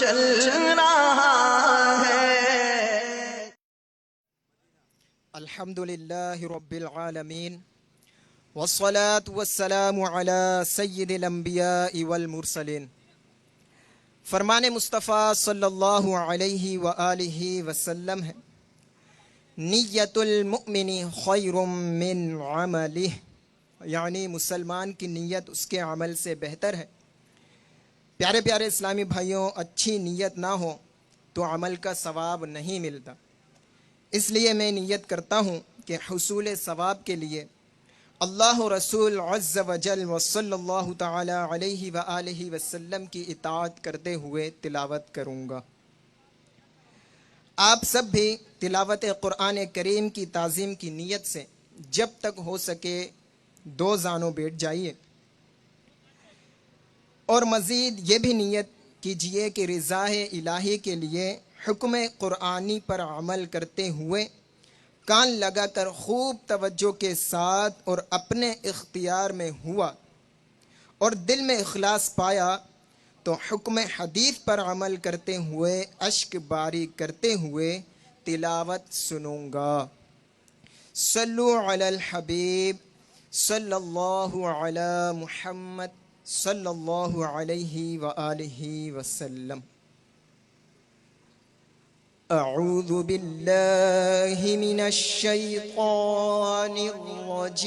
چل رہا ہے۔ الحمدللہ رب العالمین والصلاة والسلام علی سید الانبیاء والمرسلین۔ فرمان مصطفیٰ صلی اللہ علیہ وآلہ وسلم ہے، نیت المؤمن خیر من عملہ، یعنی مسلمان کی نیت اس کے عمل سے بہتر ہے۔ پیارے پیارے اسلامی بھائیوں، اچھی نیت نہ ہو تو عمل کا ثواب نہیں ملتا۔ اس لیے میں نیت کرتا ہوں کہ حصول ثواب کے لیے اللہ رسول عز و جل و صلی اللہ تعالی علیہ وآلہ وسلم کی اطاعت کرتے ہوئے تلاوت کروں گا۔ آپ سب بھی تلاوت قرآن کریم کی تعظیم کی نیت سے جب تک ہو سکے 2 زانوں بیٹھ جائیے، اور مزید یہ بھی نیت کیجئے کہ رضا الہی کے لیے حکم قرآنی پر عمل کرتے ہوئے کان لگا کر خوب توجہ کے ساتھ اور اپنے اختیار میں ہوا اور دل میں اخلاص پایا تو حکم حدیث پر عمل کرتے ہوئے اشک باری کرتے ہوئے تلاوت سنوں گا۔ صلو علی الحبیب صلی اللہ علی محمد صلی اللہ علیہ وآلہ وسلم۔ اعوذ باللہ من الشیطان الرجیم،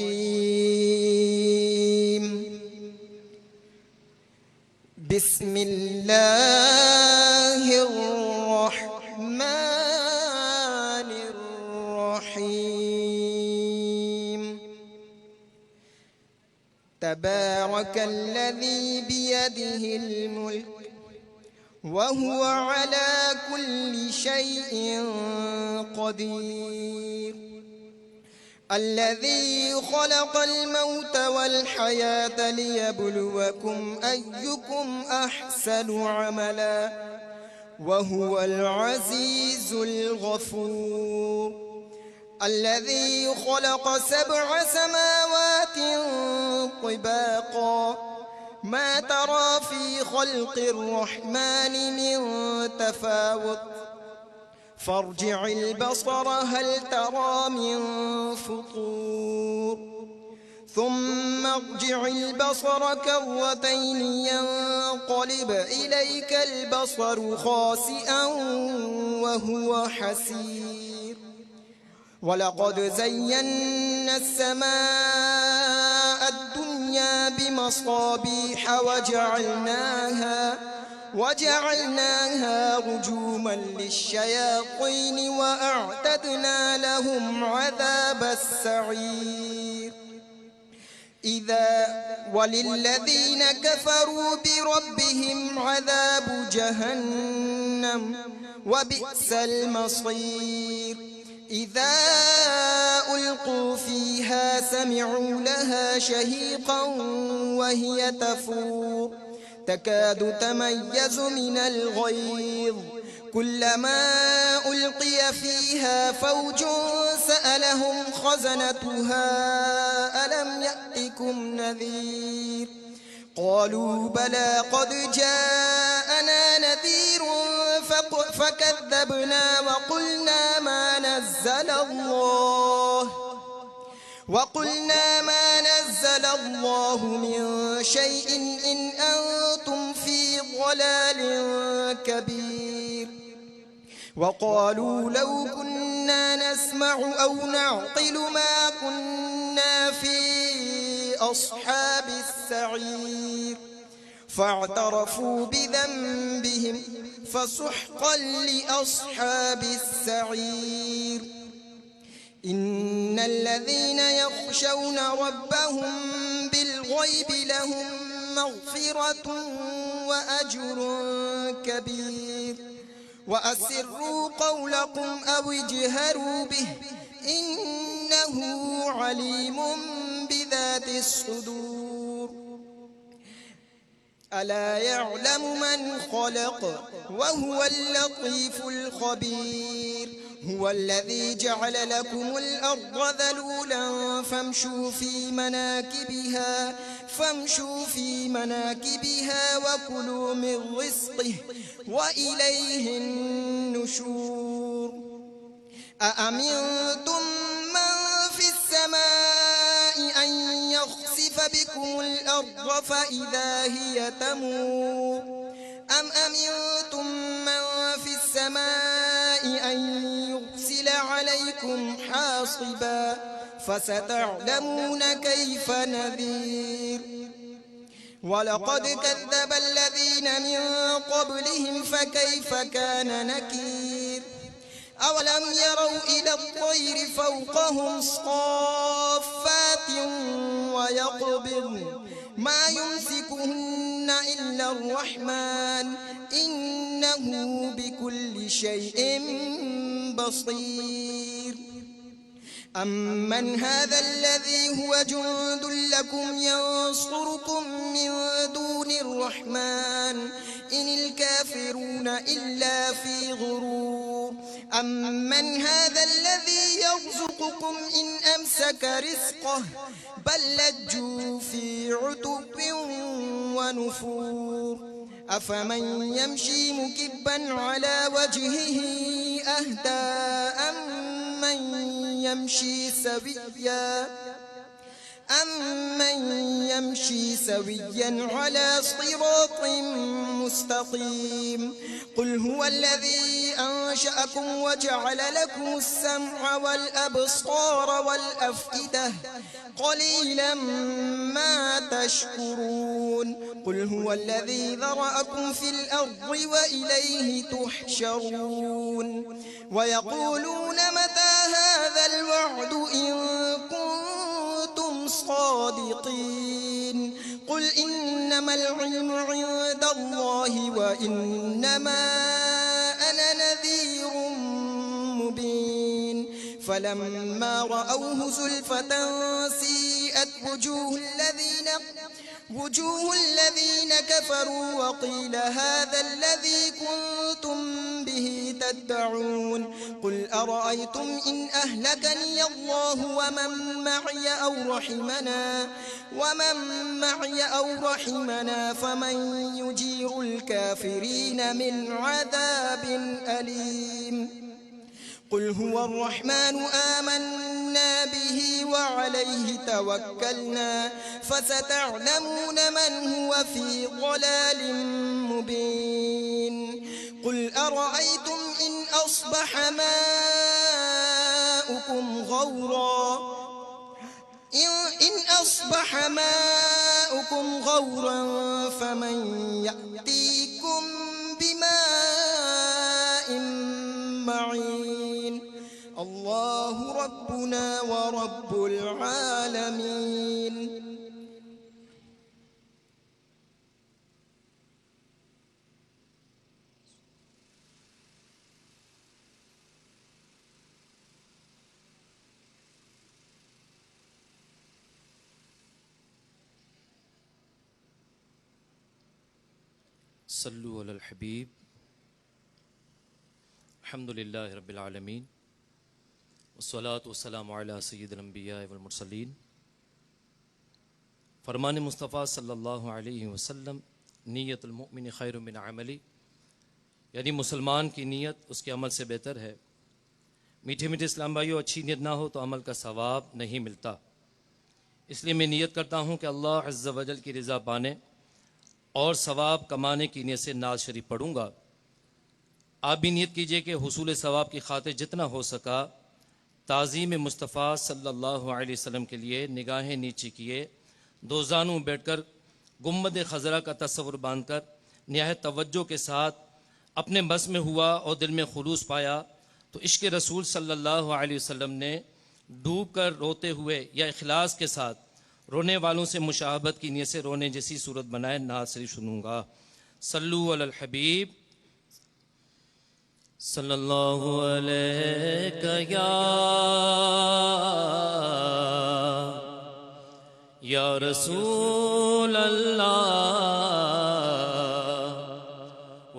بسم اللہ الرحمن الرحیم۔ تبارک الذی بیدہ الملک وهو على كل شيء قدير، الذي خلق الموت والحياة ليبلوكم أيكم أحسن عملا وهو العزيز الغفور، الذي خلق 7 سماوات طباقا ما ترى في خلق الرحمن من تفاوت فارجع البصر هل ترى من فطور ثم ارجع البصر كرتين ينقلب إليك البصر خاسئا وهو حسير، وَلَقَدْ زَيَّنَّا السَّمَاءَ الدُّنْيَا بِمَصَابِيحَ وَجَعَلْنَاهَا رُجُومًا لِلشَّيَاطِينِ وَأَعْتَدْنَا لَهُمْ عَذَابَ السَّعِيرِ، وَلِلَّذِينَ كَفَرُوا بِرَبِّهِمْ عَذَابُ جَهَنَّمَ وَبِئْسَ الْمَصِيرُ، إِذَا أُلْقُوا فِيهَا سَمِعُوا لَهَا شَهِيقًا وَهِيَ تَفُورُ تَكَادُ تَمَيَّزُ مِنَ الْغَيْظِ كُلَّمَا أُلْقِيَ فِيهَا فَوْجٌ سَأَلَهُمْ خَزَنَتُهَا أَلَمْ يَأْتِكُمْ نَذِيرٌ قَالُوا بَلَىٰ قَدْ جَاءَنَا نَذِيرٌ فَكَذَّبْنَا وَقُلْنَا مَا نَزَّلَ اللَّهُ مِن شَيْءٍ إِنْ أَنْتُمْ فِي ضَلَالٍ كَبِيرٍ، وَقَالُوا لَوْ كُنَّا نَسْمَعُ أَوْ نَعْقِلُ مَا كُنَّا فِي أَصْحَابِ السَّعِيرِ، فاعترفوا بذنبهم فسحقا لأصحاب السعير، إن الذين يخشون ربهم بالغيب لهم مغفرة وأجر كبير، وأسروا قولكم أو اجهروا به إنه عليم بذات الصدور۔ ألا يعلم من خلق وهو اللطيف الخبير هو الذي جعل لكم الأرض ذلولا فامشوا في مناكبها وكلوا من رزقه وإليه النشور أأمنتم من في السماء أن يخسف بكم الأرض فإذا هي تمور أم أمنتم من في السماء أن يرسل عليكم حاصبا فستعلمون كيف نذير ولقد كذب الذين من قبلهم فكيف كان نكير أولم يروا إلى الطير فوقهم صافات ويقبضن ما يمسكهن إلا الرحمن إنه بكل شيء بصير أمن هذا الذي هو جند لكم ينصركم من دون الرحمن إن الكافرون إلا في غرور أمن هذا الذي يرزقكم إن أمسك رزقه بل لجوا في عتب ونفور أفمن يمشي مكبا على وجهه أهدى أمن يمشي سويا على صراط مستقيم قل هو الذي أنشأكم وجعل لكم السمع والأبصار والأفئدة قليلا ما تشكرون قل هو الذي ذرأكم في الأرض وإليه تحشرون ويقولون متى هذا الوعد إن كنتم صادقين قل إنما العلم عند الله وإنما أنا نذير مبين فلما رأوه زلفة سيئت وجوه الذين كفروا وقيل هذا الذي كنتم به تدعون قل أرأيتم إن أهلكني الله ومن معي أو رحمنا فمن يجير الكافرين من عذاب أليم قل هو الرحمن آمنا به وعليه توكلنا فستعلمون من هو في ضلال مبين قل أرأيتم إن أصبح ماؤكم غورا فمن يأتيكم بماء معين الله ربنا ورب العالمين صلو علی الحبیب الحمد للہ رب العالمین والصلاة والسلام علی سید الانبیاء والمرسلین فرمان مصطفیٰ صلی اللہ علیہ وسلم نیت المؤمن خیر من عملی یعنی مسلمان کی نیت اس کے عمل سے بہتر ہے۔ میٹھے میٹھے اسلام بھائیو، اچھی نیت نہ ہو تو عمل کا ثواب نہیں ملتا، اس لیے میں نیت کرتا ہوں کہ اللہ عز و جل کی رضا پانے اور ثواب کمانے کی نیت سے نعت شریف پڑھوں گا۔ آپ بھی نیت کیجئے کہ حصول ثواب کی خاطر جتنا ہو سکا تعظیم مصطفیٰ صلی اللہ علیہ وسلم کے لیے نگاہیں نیچی کیے، دو زانوں بیٹھ کر گنبد خضرا کا تصور باندھ کر نہایت توجہ کے ساتھ اپنے بس میں ہوا اور دل میں خلوص پایا تو عشق رسول صلی اللہ علیہ وسلم نے ڈوب کر روتے ہوئے یا اخلاص کے ساتھ رونے والوں سے مشاہبت کی نیت سے رونے جیسی صورت بنائے نعت شریف سنوں گا۔ صلو علی الحبیب صلی اللہ علیہ یا رسول اللہ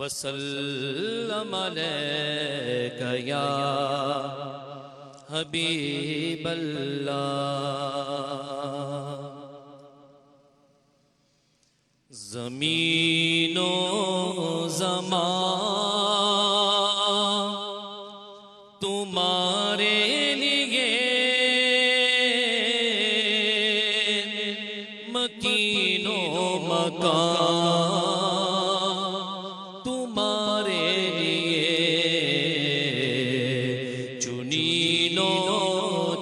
وسلم علیک یا حبیب اللہ۔ زمین و زمان تمہارے لیے مکین و مکان تمہارے لیے چنین و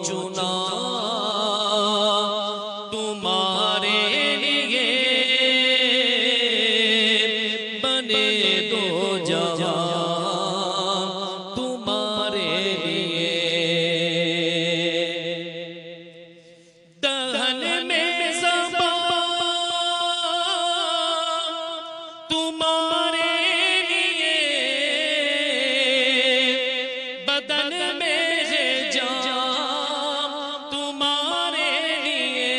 چنا تمہارے لیے بنے دو جہاں تمہارے لیے۔ دہن میں زبان تمہارے لیے، بدن میں ہے جان تمہارے لیے،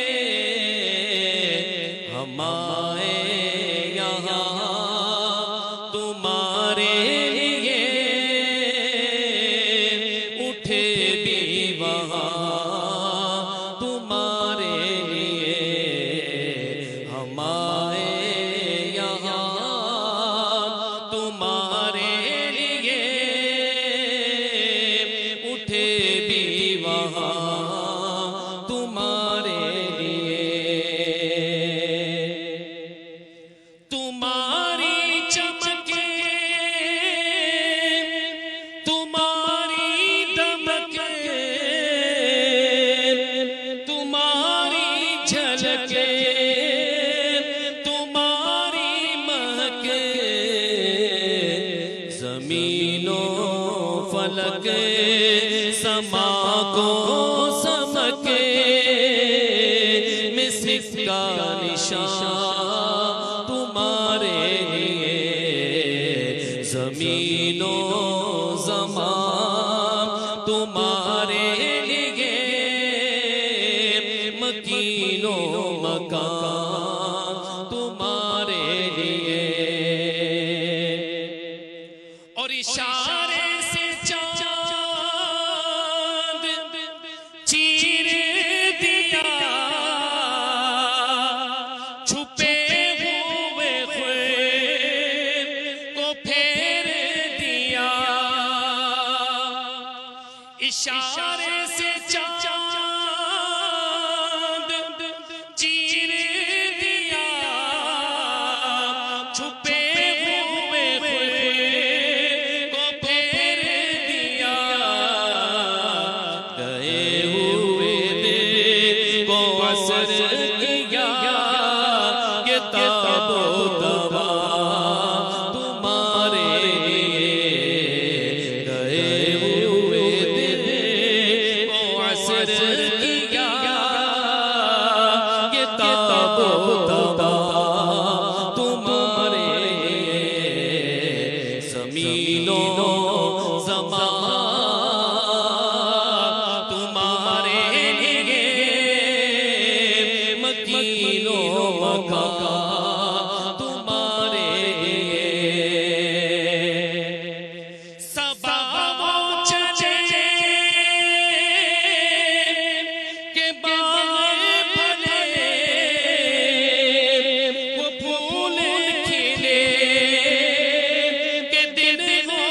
ہمارے یہاں تمہارے لیے، اٹھے بھی وہاں تمہارے لیے، ہمارے یہاں تمہارے لیے، اٹھے بھی وہاں تمہارے لیے۔ تمہاری چمکے تمہاری دمکے تمہاری جھلکے تمہاری مہکے، زمین و فلک سما کو سمکے، مسک کا نشان تمہارے لیے، زمین و زمان تمہارے لیے، مکین و مکان تمہارے لیے۔ اور اشارے سے چاند چیر دیا، چھپے ہوئے خواب کو پھیر دیا، اشارے سے چاند چیر دیا، چھپے ہوئے خواب کو پھیر دیا، گئے ہوئے دل کو اثر کیا، یہ تاب و تبا تمہارے لیے، گئے ہوئے دل کو اثر کیا، یہ تاب و تبا تمہارے لیے، زمین و زمان تمہارے لیے، مکین و مکان تمہارے لیے۔ سبا وہ چلے کہ باغ بھلے، وہ پھول کھلے کہ دل ہو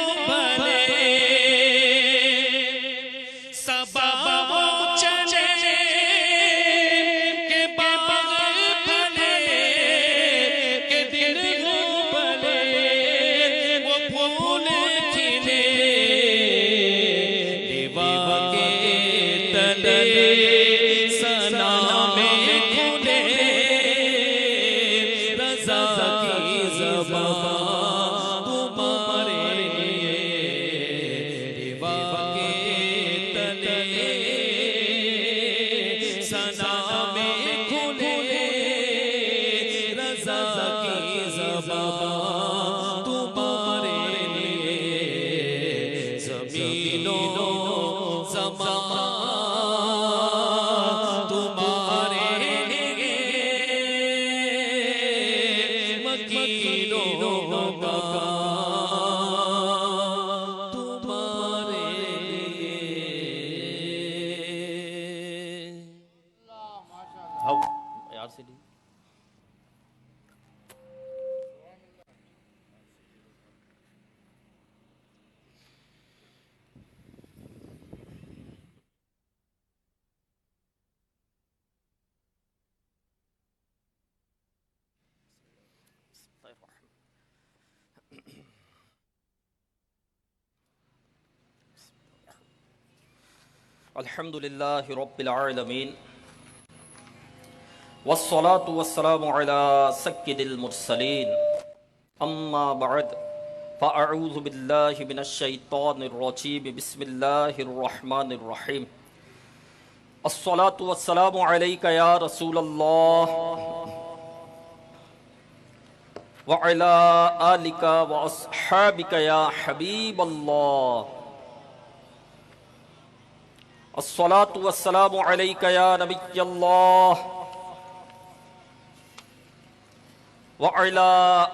الحمد للہ رب العالمین والصلاة والسلام على سید المرسلین اما بعد فاعوذ باللہ من الشیطان الرجیم بسم اللہ الرحمن الرحیم الصلاة والسلام علیک یا رسول اللہ وعلى آلك وأصحابك يا حبيب الله الصلاة والسلام عليك يا نبي الله وعلى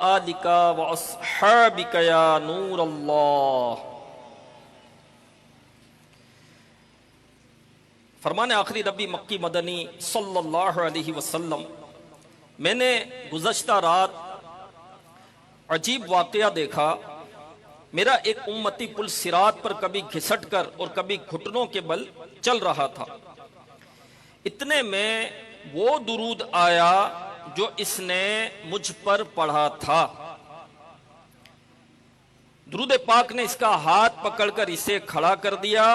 آلك وأصحابك يا نور الله. فرمان آخری نبی مکی مدنی صلی اللہ علیہ وسلم، میں نے گزشتہ رات عجیب واقعہ دیکھا. میرا ایک امتی پل صراط پر کبھی گھسٹ کر اور کبھی گھٹنوں کے بل چل رہا تھا. اتنے میں وہ درود آیا جو اس نے مجھ پر پڑھا تھا. درود پاک نے اس کا ہاتھ پکڑ کر اسے کھڑا کر دیا،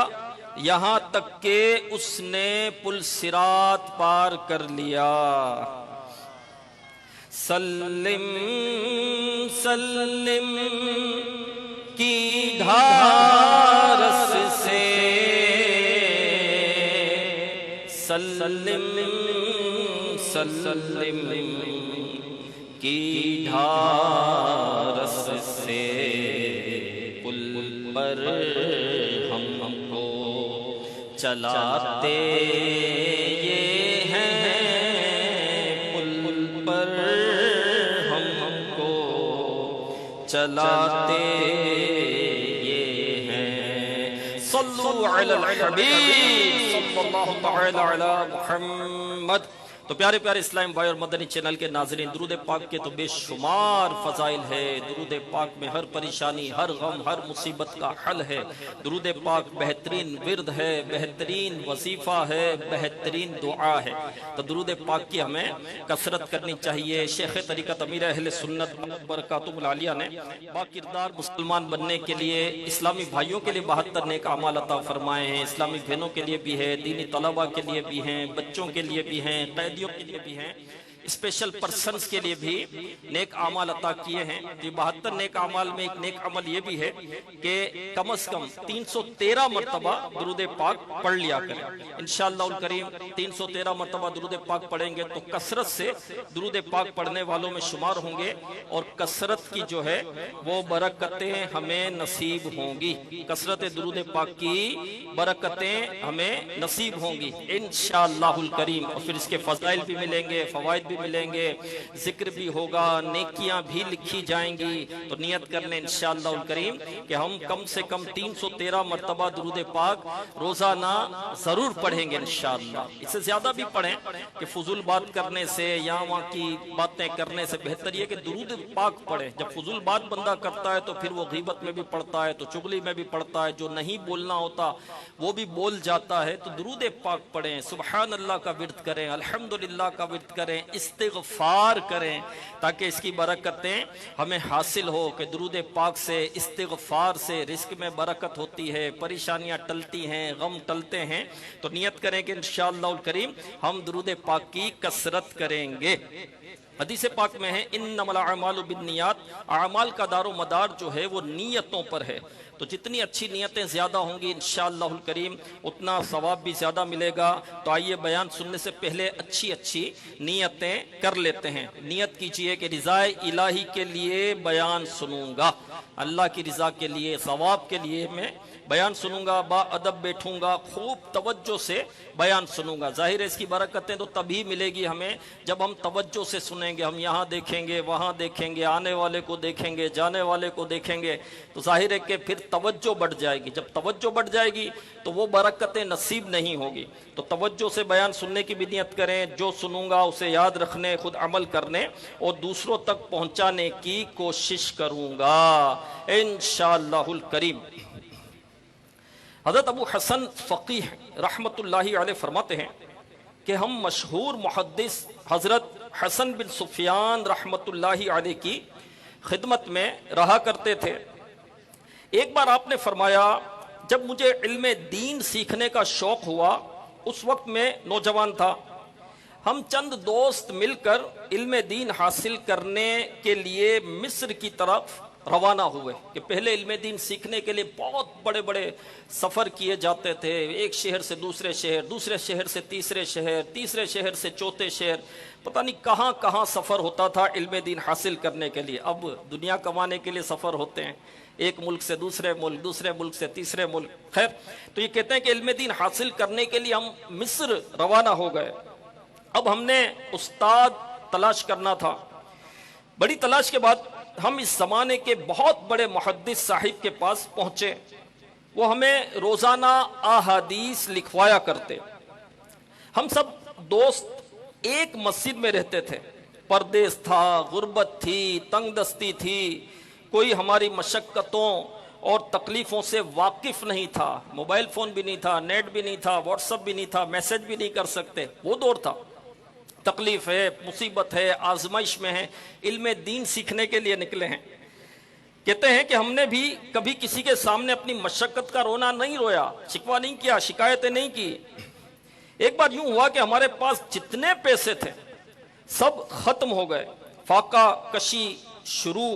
یہاں تک کہ اس نے پل صراط پار کر لیا. سلم سلم کی ڈھارس سے، سلم سلم کی ڈھارس سے، پل پر ہم کو چلاتے یہ ہیں، پل پر ہم کو چلاتے یہ ہیں. صلو علی الحبیب صلی اللہ تعالی علی محمد. تو پیارے پیارے اسلام بھائی اور مدنی چینل کے ناظرین، درود پاک کے تو بے شمار فضائل ہے. درود پاک میں ہر پریشانی، ہر غم، ہر مصیبت کا حل ہے. درود پاک بہترین ورد ہے، بہترین وظیفہ ہے، بہترین دعا ہے. تو درود پاک کی ہمیں کثرت کرنی چاہیے. شیخ طریقت امیر اہل سنت برکاتہ العالیہ نے با کردار مسلمان بننے کے لیے اسلامی بھائیوں کے لیے 72 نیک اعمال عطا فرمائے ہیں. اسلامی بہنوں کے لیے بھی ہے، دینی طلبہ کے لیے بھی ہیں، بچوں کے لیے بھی ہیں، قیدیوں کے لیے بھی ہیں، اسپیشل پرسنز کے لیے بھی نیک اعمال عطا کیے ہیں. یہ 72 نیک اعمال میں ایک نیک عمل یہ بھی ہے کہ کم از کم 313 مرتبہ درود پاک پڑھ لیا کریں. انشاءاللہ الکریم 313 مرتبہ درود پاک پڑھیں گے تو کثرت سے درود پاک پڑھنے والوں میں شمار ہوں گے، اور کثرت کی جو ہے وہ برکتیں ہمیں نصیب ہوں گی. کثرت درود پاک کی برکتیں ہمیں نصیب ہوں گی انشاءاللہ الکریم. اور پھر اس کے فضائل بھی ملیں گے، فوائد بھی ملیں گے، ذکر بھی ہوگا، نیکیاں بھی لکھی جائیں گی. تو نیت کر لیں انشاءاللہ الکریم کہ ہم کم سے کم 313 مرتبہ درود پاک روزانہ ضرور پڑھیں گے انشاءاللہ. اس سے زیادہ بھی پڑھیں کہ فضول بات کرنے سے یا وہاں کی باتیں کرنے سے بہتر یہ کہ درود پاک پڑھیں. جب فضول بات بندہ کرتا ہے تو پھر وہ غیبت میں بھی پڑھتا ہے، تو چغلی میں بھی پڑھتا ہے، جو نہیں بولنا ہوتا وہ بھی بول جاتا ہے. تو درود پاک پڑھیں، سبحان اللہ کا ورد کریں، الحمدللہ کا ورد کریں، استغفار کریں، تاکہ اس کی برکتیں ہمیں حاصل ہو. کہ درود پاک سے، استغفار سے رزق میں برکت ہوتی ہے، پریشانیاں ٹلتی ہیں، غم ٹلتے ہیں. تو نیت کریں کہ انشاءاللہ الکریم ہم درود پاک کی کثرت کریں گے. حدیث پاک میں ہے انما الاعمال بالنیات، اعمال کا دار و مدار جو ہے وہ نیتوں پر ہے. تو جتنی اچھی نیتیں زیادہ ہوں گی انشاءاللہ الکریم اتنا ثواب بھی زیادہ ملے گا. تو آئیے بیان سننے سے پہلے اچھی اچھی نیتیں کر لیتے ہیں. نیت کیجئے کہ رضا الہی کے لیے بیان سنوں گا، اللہ کی رضا کے لیے، ثواب کے لیے میں بیان سنوں گا، با ادب بیٹھوں گا، خوب توجہ سے بیان سنوں گا. ظاہر ہے اس کی برکتیں تو تبھی ملے گی ہمیں جب ہم توجہ سے سنیں گے. ہم یہاں دیکھیں گے، وہاں دیکھیں گے، آنے والے کو دیکھیں گے، جانے والے کو دیکھیں گے، تو ظاہر ہے کہ پھر توجہ بڑھ جائے گی. جب توجہ بڑھ جائے گی تو وہ برکتیں نصیب نہیں ہوگی. تو توجہ سے بیان سننے کی بھی نیت کریں، جو سنوں گا اسے یاد رکھنے، خود عمل کرنے اور دوسروں تک پہنچانے کی کوشش کروں گا انشاءاللہ الکریم. حضرت ابو حسن فقیہ رحمت اللہ علیہ فرماتے ہیں کہ ہم مشہور محدث حضرت حسن بن سفیان رحمت اللہ علیہ کی خدمت میں رہا کرتے تھے. ایک بار آپ نے فرمایا جب مجھے علم دین سیکھنے کا شوق ہوا، اس وقت میں نوجوان تھا، ہم چند دوست مل کر علم دین حاصل کرنے کے لیے مصر کی طرف روانہ ہوئے کہ پہلے علم دین سیکھنے کے لیے بہت بڑے بڑے سفر کیے جاتے تھے، ایک شہر سے دوسرے شہر، دوسرے شہر سے تیسرے شہر، تیسرے شہر سے چوتھے شہر، پتہ نہیں کہاں کہاں سفر ہوتا تھا علم دین حاصل کرنے کے لیے۔ اب دنیا کمانے کے لیے سفر ہوتے ہیں، ایک ملک سے دوسرے ملک، دوسرے ملک سے تیسرے ملک۔ خیر، تو یہ کہتے ہیں کہ علم دین حاصل کرنے کے لیے ہم مصر روانہ ہو گئے۔ اب ہم نے استاد تلاش کرنا تھا۔ بڑی تلاش کے بعد ہم اس زمانے کے بہت بڑے محدث صاحب کے پاس پہنچے، وہ ہمیں روزانہ احادیث لکھوایا کرتے۔ ہم سب دوست ایک مسجد میں رہتے تھے، پردیس تھا، غربت تھی، تنگ دستی تھی، کوئی ہماری مشقتوں اور تکلیفوں سے واقف نہیں تھا، موبائل فون بھی نہیں تھا، نیٹ بھی نہیں تھا، واٹس ایپ بھی نہیں تھا، میسج بھی نہیں کر سکتے، وہ دور تھا۔ تکلیف ہے، مصیبت ہے، آزمائش میں ہے، علم دین سیکھنے کے لیے نکلے ہیں۔ کہتے ہیں کہ ہم نے بھی کبھی کسی کے سامنے اپنی مشقت کا رونا نہیں رویا، شکوہ نہیں کیا، شکایتیں نہیں کی۔ ایک بار یوں ہوا کہ ہمارے پاس جتنے پیسے تھے سب ختم ہو گئے، فاقہ کشی شروع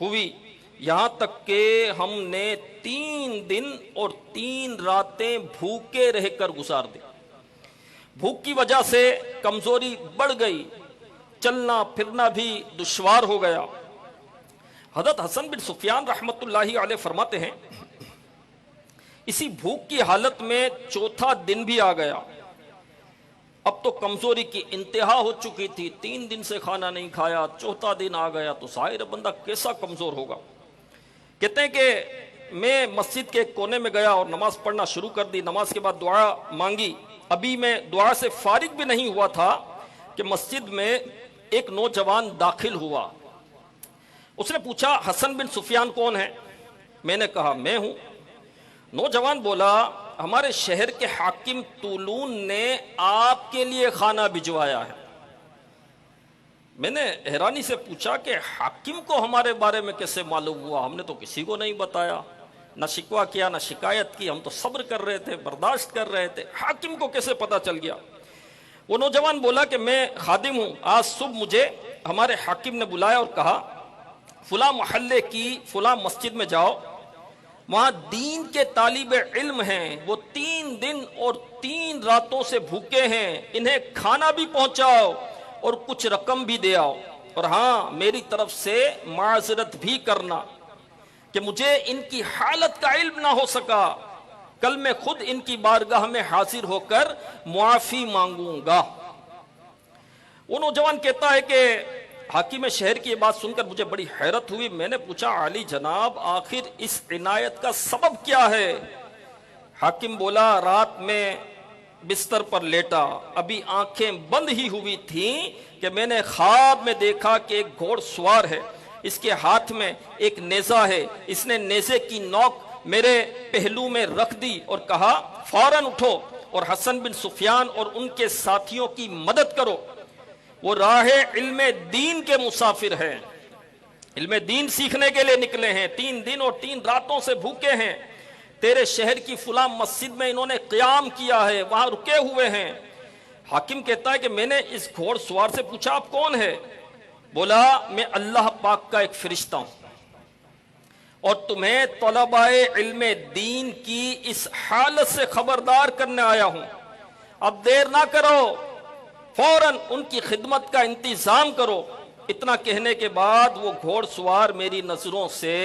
ہوئی، یہاں تک کہ ہم نے 3 دن اور 3 راتیں بھوکے رہ کر گزار دی۔ بھوک کی وجہ سے کمزوری بڑھ گئی، چلنا پھرنا بھی دشوار ہو گیا۔ حضرت حسن بن سفیان رحمت اللہ علیہ فرماتے ہیں، اسی بھوک کی حالت میں 4تھا دن بھی آ گیا، اب تو کمزوری کی انتہا ہو چکی تھی، 3 دن سے کھانا نہیں کھایا، 4تھا دن آ گیا تو ظاہر بندہ کیسا کمزور ہوگا۔ کہتے ہیں کہ میں مسجد کے کونے میں گیا اور نماز پڑھنا شروع کر دی، نماز کے بعد دعا مانگی۔ ابھی میں دعا سے فارغ بھی نہیں ہوا تھا کہ مسجد میں ایک نوجوان داخل ہوا۔ اس نے پوچھا حسن بن سفیان کون ہے؟ میں نے کہا میں ہوں۔ نوجوان بولا ہمارے شہر کے حاکم طولون نے آپ کے لیے کھانا بھجوایا ہے۔ میں نے حیرانی سے پوچھا کہ حاکم کو ہمارے بارے میں کیسے معلوم ہوا؟ ہم نے تو کسی کو نہیں بتایا، نہ شکوہ کیا نہ شکایت کی، ہم تو صبر کر رہے تھے، برداشت کر رہے تھے، حاکم کو کیسے پتا چل گیا؟ وہ نوجوان بولا کہ میں خادم ہوں، آج صبح مجھے ہمارے حاکم نے بلایا اور کہا فلاں محلے کی فلاں مسجد میں جاؤ، وہاں دین کے طالب علم ہیں، وہ 3 دن اور 3 راتوں سے بھوکے ہیں، انہیں کھانا بھی پہنچاؤ اور کچھ رقم بھی دے آؤ، اور ہاں میری طرف سے معذرت بھی کرنا کہ مجھے ان کی حالت کا علم نہ ہو سکا، کل میں خود ان کی بارگاہ میں حاضر ہو کر معافی مانگوں گا۔ وہ نوجوان کہتا ہے کہ حاکم شہر کی یہ بات سن کر مجھے بڑی حیرت ہوئی۔ میں نے پوچھا عالی جناب آخر اس عنایت کا سبب کیا ہے؟ حاکم بولا رات میں بستر پر لیٹا، ابھی آنکھیں بند ہی ہوئی تھیں کہ میں نے خواب میں دیکھا کہ ایک گھوڑ سوار ہے، اس کے ہاتھ میں ایک نیزہ ہے، اس نے نیزے کی نوک میرے پہلو میں رکھ دی اور کہا فوراً اٹھو اور حسن بن سفیان اور ان کے ساتھیوں کی مدد کرو، وہ راہ علم دین کے مسافر ہیں، علم دین سیکھنے کے لیے نکلے ہیں، 3 دن اور 3 راتوں سے بھوکے ہیں، تیرے شہر کی فلاں مسجد میں انہوں نے قیام کیا ہے، وہاں رکے ہوئے ہیں۔ حاکم کہتا ہے کہ میں نے اس گھوڑ سوار سے پوچھا آپ کون ہے؟ بولا میں اللہ پاک کا ایک فرشتہ ہوں اور تمہیں طلباء علم دین کی اس حالت سے خبردار کرنے آیا ہوں، اب دیر نہ کرو، فوراً ان کی خدمت کا انتظام کرو۔ اتنا کہنے کے بعد وہ گھوڑ سوار میری نظروں سے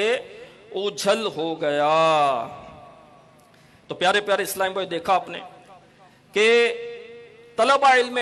اوجھل ہو گیا۔ تو پیارے پیارے اسلام بھائی دیکھا آپ نے کہ طلبہ علم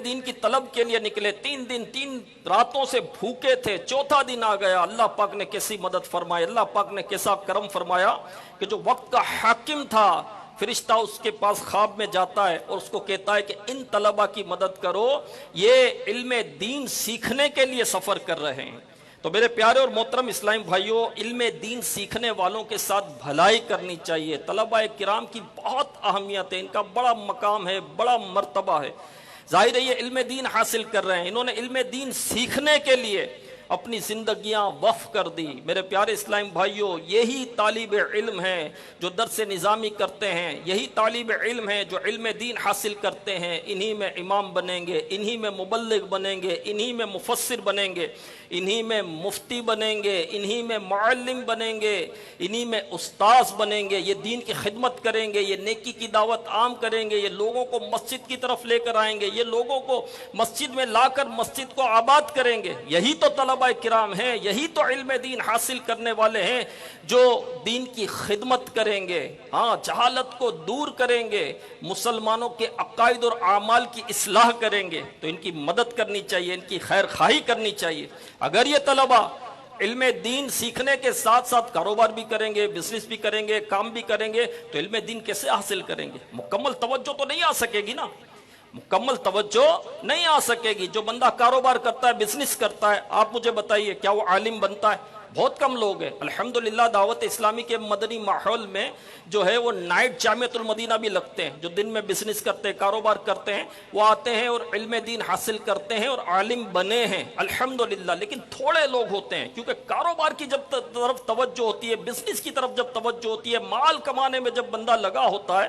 دین کی طلب کے لیے نکلے، 3 دن 3 راتوں سے بھوکے تھے، 4تھا دن آ گیا، اللہ پاک نے کیسی مدد فرمائی، اللہ پاک نے کیسا کرم فرمایا کہ جو وقت کا حاکم تھا فرشتہ اس کے پاس خواب میں جاتا ہے اور اس کو کہتا ہے کہ ان طلبہ کی مدد کرو، یہ علم دین سیکھنے کے لیے سفر کر رہے ہیں۔ تو میرے پیارے اور محترم اسلامی بھائیوں، علم دین سیکھنے والوں کے ساتھ بھلائی کرنی چاہیے۔ طلباء کرام کی بہت اہمیت ہے، ان کا بڑا مقام ہے، بڑا مرتبہ ہے۔ ظاہر ہے یہ علم دین حاصل کر رہے ہیں، انہوں نے علم دین سیکھنے کے لیے اپنی زندگیاں وقف کر دی۔ میرے پیارے اسلام بھائیوں، یہی طالب علم ہیں جو درس نظامی کرتے ہیں، یہی طالب علم ہیں جو علم دین حاصل کرتے ہیں، انہی میں امام بنیں گے، انہی میں مبلغ بنیں گے، انہی میں مفسر بنیں گے، انہی میں مفتی بنیں گے، انہی میں معلم بنیں گے، انہی میں استاذ بنیں گے، یہ دین کی خدمت کریں گے، یہ نیکی کی دعوت عام کریں گے، یہ لوگوں کو مسجد کی طرف لے کر آئیں گے، یہ لوگوں کو مسجد میں لا کر مسجد کو آباد کریں گے۔ یہی تو طلبہ کرام ہیں، یہی تو علم دین حاصل کرنے والے ہیں جو دین کی خدمت کریں گے، ہاں جہالت کو دور کریں گے، مسلمانوں کے عقائد اور اعمال کی اصلاح کریں گے۔ تو ان کی مدد کرنی چاہیے، ان کی خیر خواہی کرنی چاہیے۔ اگر یہ طلبہ علم دین سیکھنے کے ساتھ ساتھ کاروبار بھی کریں گے، بزنس بھی کریں گے، کام بھی کریں گے، تو علم دین کیسے حاصل کریں گے؟ مکمل توجہ تو نہیں آ سکے گی نا، مکمل توجہ نہیں آ سکے گی۔ جو بندہ کاروبار کرتا ہے، بزنس کرتا ہے، آپ مجھے بتائیے کیا وہ عالم بنتا ہے؟ بہت کم لوگ ہیں۔ الحمدللہ دعوت اسلامی کے مدنی ماحول میں جو ہے وہ نائٹ جامعۃ المدینہ بھی لگتے ہیں، جو دن میں بزنس کرتے ہیں، کاروبار کرتے ہیں، وہ آتے ہیں اور علم دین حاصل کرتے ہیں اور عالم بنے ہیں الحمدللہ۔ لیکن تھوڑے لوگ ہوتے ہیں، کیونکہ کاروبار کی جب طرف توجہ ہوتی ہے، بزنس کی طرف جب توجہ ہوتی ہے، مال کمانے میں جب بندہ لگا ہوتا ہے،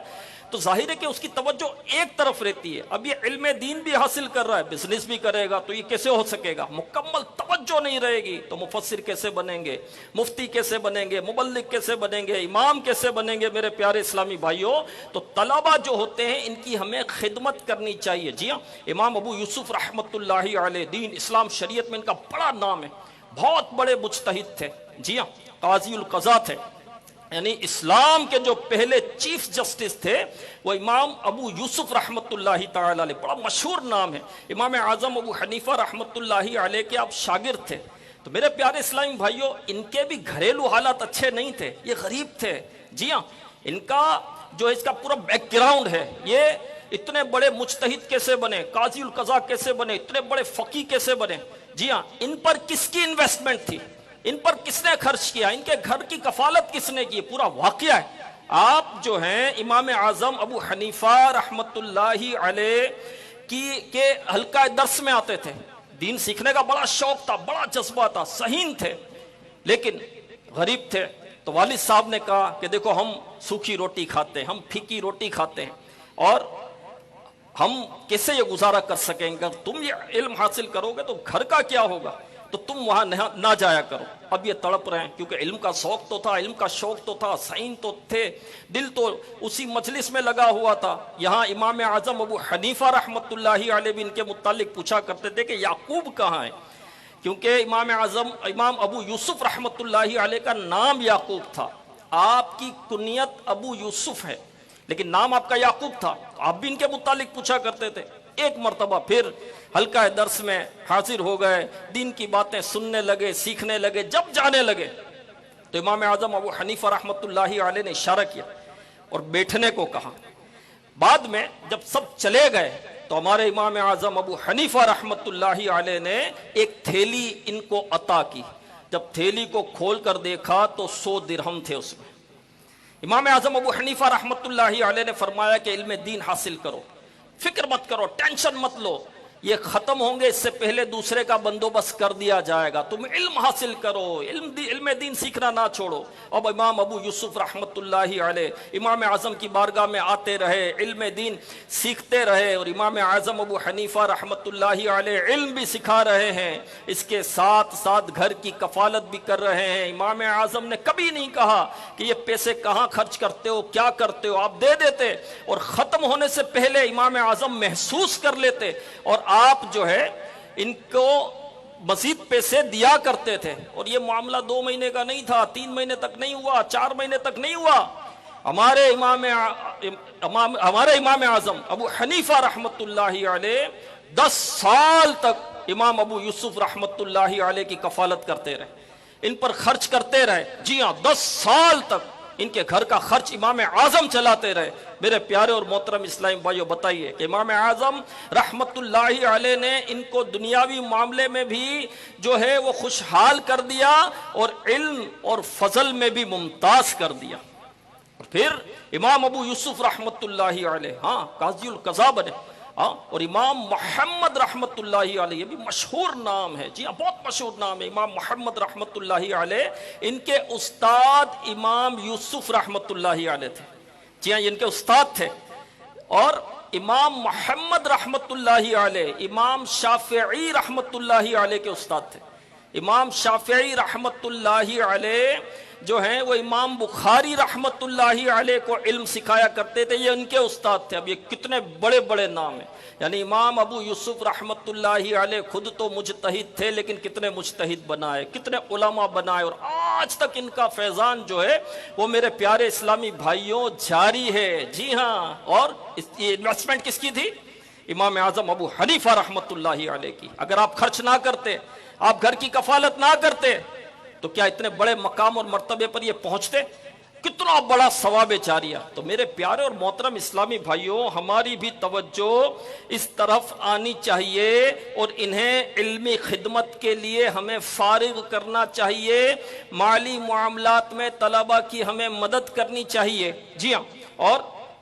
تو ظاہر ہے کہ اس کی توجہ ایک طرف رہتی ہے۔ اب یہ علم دین بھی حاصل کر رہا ہے، بزنس بھی کرے گا، تو یہ کیسے ہو سکے گا؟ مکمل توجہ نہیں رہے گی تو مفسر کیسے بنیں گے، مفتی کیسے بنیں گے، مبلغ کیسے بنیں گے، امام کیسے بنیں گے؟ میرے پیارے اسلامی بھائیوں، تو طلبہ جو ہوتے ہیں ان کی ہمیں خدمت کرنی چاہیے۔ جی ہاں، امام ابو یوسف رحمۃ اللہ علیہ، دین اسلام شریعت میں ان کا بڑا نام ہے، بہت بڑے مجتہد تھے۔ جی ہاں، قاضی القضاء تھے، یعنی اسلام کے جو پہلے چیف جسٹس تھے وہ امام ابو یوسف رحمۃ اللہ تعالی علیہ، بڑا مشہور نام ہے۔ امام اعظم ابو حنیفہ رحمۃ اللہ علیہ کے آپ شاگرد تھے۔ تو میرے پیارے اسلامی بھائیوں، ان کے بھی گھریلو حالات اچھے نہیں تھے، یہ غریب تھے۔ جی ہاں، ان کا جو اس کا پورا بیک گراؤنڈ ہے، یہ اتنے بڑے مجتہد کیسے بنے، قاضی القضاء کیسے بنے، اتنے بڑے فقیہ کیسے بنے؟ جی ہاں، ان پر کس کی انویسٹمنٹ تھی، ان پر کس نے خرچ کیا، ان کے گھر کی کفالت کس نے کی؟ پورا واقعہ ہے۔ آپ جو ہیں امام اعظم ابو حنیفہ رحمت اللہ علیہ کے حلقہ درس میں آتے تھے، دین سیکھنے کا بڑا شوق تھا، بڑا جذبہ تھا، ذہین تھے، لیکن غریب تھے۔ تو والد صاحب نے کہا کہ دیکھو ہم سوکھی روٹی کھاتے ہیں، ہم پھیکی روٹی کھاتے ہیں، اور ہم کیسے یہ گزارا کر سکیں گے؟ تم یہ علم حاصل کرو گے تو گھر کا کیا ہوگا؟ تو تم وہاں نہ جایا کرو۔ اب یہ تڑپ رہے ہیں، کیونکہ علم کا شوق تو تھا، علم کا شوق تو تھا، ذہین تو تھے، دل تو اسی مجلس میں لگا ہوا تھا۔ یہاں امام اعظم ابو حنیفہ رحمت اللہ علیہ بھی ان کے متعلق پوچھا کرتے تھے کہ یعقوب کہاں ہے، کیونکہ امام ابو یوسف رحمت اللہ علیہ کا نام یعقوب تھا، آپ کی کنیت ابو یوسف ہے، لیکن نام آپ کا یعقوب تھا۔ آپ بھی ان کے متعلق پوچھا کرتے تھے۔ ایک مرتبہ پھر حلقہ درس میں حاضر ہو گئے، دین کی باتیں سننے لگے، سیکھنے لگے۔ جب جانے لگے تو امام اعظم ابو حنیفہ رحمت اللہ علیہ نے اشارہ کیا اور بیٹھنے کو کہا۔ بعد میں جب سب چلے گئے تو ہمارے امام اعظم ابو حنیفہ رحمت اللہ علیہ نے ایک تھیلی ان کو عطا کی۔ جب تھیلی کو کھول کر دیکھا تو 100 درہم تھے اس میں۔ امام اعظم ابو حنیفہ رحمت اللہ علیہ نے فرمایا کہ علم دین حاصل کرو، فکر مت کرو، ٹینشن مت لو، یہ ختم ہوں گے، اس سے پہلے دوسرے کا بندوبست کر دیا جائے گا، تم علم حاصل کرو، علم دین سیکھنا نہ چھوڑو۔ اب امام ابو یوسف رحمت اللہ علیہ امام اعظم کی بارگاہ میں آتے رہے، علم دین سیکھتے رہے، اور امام اعظم ابو حنیفہ رحمت اللہ علیہ علم بھی سکھا رہے ہیں، اس کے ساتھ ساتھ گھر کی کفالت بھی کر رہے ہیں۔ امام اعظم نے کبھی نہیں کہا کہ یہ پیسے کہاں خرچ کرتے ہو، کیا کرتے ہو، آپ دے دیتے، اور ختم ہونے سے پہلے امام اعظم محسوس کر لیتے، اور آپ جو ہے ان کو مزید پیسے دیا کرتے تھے۔ اور یہ معاملہ 2 مہینے کا نہیں تھا، 3 مہینے تک نہیں ہوا، 4 مہینے تک نہیں ہوا۔ ہمارے امام اعظم ابو حنیفہ رحمت اللہ علیہ 10 سال تک امام ابو یوسف رحمت اللہ علیہ کی کفالت کرتے رہے، ان پر خرچ کرتے رہے۔ جی ہاں، 10 سال تک ان کے گھر کا خرچ امام اعظم چلاتے رہے۔ میرے پیارے اور محترم اسلامی بھائیوں، بتائیے کہ امام اعظم رحمت اللہ علیہ نے ان کو دنیاوی معاملے میں بھی جو ہے وہ خوشحال کر دیا، اور علم اور فضل میں بھی ممتاز کر دیا۔ اور پھر امام ابو یوسف رحمت اللہ علیہ قاضی القضاء بنے۔ اور امام محمد رحمت اللہ علیہ، یہ بھی مشہور نام ہے، جی ہاں بہت مشہور نام ہے امام محمد رحمت اللہ علیہ۔ ان کے استاد امام یوسف رحمت اللہ علیہ تھے، جی ہاں ان کے استاد تھے۔ اور امام محمد رحمت اللہ علیہ امام شافعی رحمت اللہ علیہ کے استاد تھے۔ امام شافعی رحمت اللہ علیہ جو ہیں وہ امام بخاری رحمت اللہ علیہ کو علم سکھایا کرتے تھے، یہ ان کے استاد تھے۔ اب یہ کتنے بڑے بڑے نام ہیں، یعنی امام ابو یوسف رحمت اللہ علیہ خود تو مجتہد تھے، لیکن کتنے مجتہد بنائے، کتنے علماء بنائے، اور آج تک ان کا فیضان جو ہے وہ میرے پیارے اسلامی بھائیوں جاری ہے۔ جی ہاں، اور یہ انویسٹمنٹ کس کی تھی؟ امام اعظم ابو حنیفہ رحمت اللہ علیہ کی۔ اگر آپ خرچ نہ کرتے، آپ گھر کی کفالت نہ کرتے، تو کیا اتنے بڑے مقام اور مرتبے پر یہ پہنچتے؟ کتنا بڑا ثواب جاریہ۔ تو میرے پیارے اور محترم اسلامی بھائیوں، ہماری بھی توجہ اس طرف آنی چاہیے، اور انہیں علمی خدمت کے لیے ہمیں فارغ کرنا چاہیے، مالی معاملات میں طلبہ کی ہمیں مدد کرنی چاہیے۔ جی ہاں، اور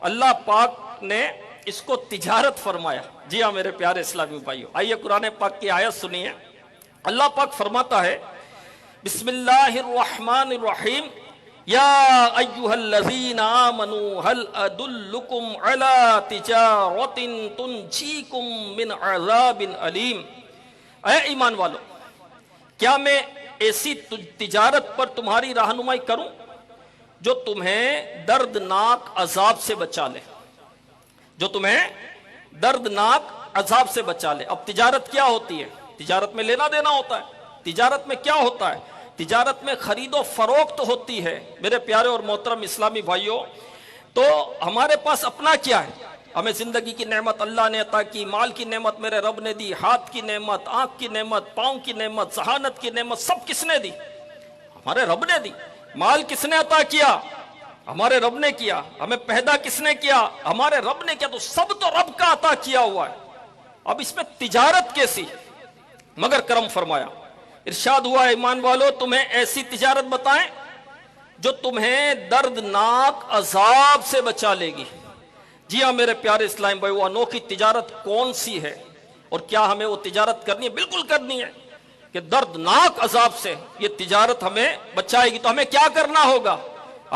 اللہ پاک نے اس کو تجارت فرمایا۔ جی ہاں میرے پیارے اسلامی بھائیوں، آئیے قرآن پاک کی آیت سنیے۔ اللہ پاک فرماتا ہے بسم اللہ الرحمن الرحیم یا ایہا الذین آمنوا هل ادلکم علی تجارت تنجیکم من عذاب علیم۔ اے ایمان والو، کیا میں ایسی تجارت پر تمہاری رہنمائی کروں جو تمہیں دردناک عذاب سے بچا لے، جو تمہیں دردناک عذاب سے بچا لے۔ اب تجارت کیا ہوتی ہے؟ تجارت میں لینا دینا ہوتا ہے۔ تجارت میں کیا ہوتا ہے؟ تجارت میں خرید و فروخت ہوتی ہے۔ میرے پیارے اور محترم اسلامی بھائیوں، تو ہمارے پاس اپنا کیا ہے؟ ہمیں زندگی کی نعمت اللہ نے عطا کی، مال کی نعمت میرے رب نے دی، ہاتھ کی نعمت، آنکھ کی نعمت، پاؤں کی نعمت، ذہانت کی نعمت، سب کس نے دی؟ ہمارے رب نے دی۔ مال کس نے عطا کیا؟ ہمارے رب نے کیا۔ ہمیں پیدا کس نے کیا؟ ہمارے رب نے کیا۔ تو سب تو رب کا عطا کیا ہوا ہے۔ اب اس میں تجارت کیسی؟ مگر کرم فرمایا، ارشاد ہوا ایمان والو تمہیں ایسی تجارت بتائیں جو تمہیں دردناک عذاب سے بچا لے گی۔ جی ہاں میرے پیارے اسلام بھائی، وہ انوکھی تجارت کون سی ہے، اور کیا ہمیں وہ تجارت کرنی ہے؟ بالکل کرنی ہے، کہ دردناک عذاب سے یہ تجارت ہمیں بچائے گی۔ تو ہمیں کیا کرنا ہوگا؟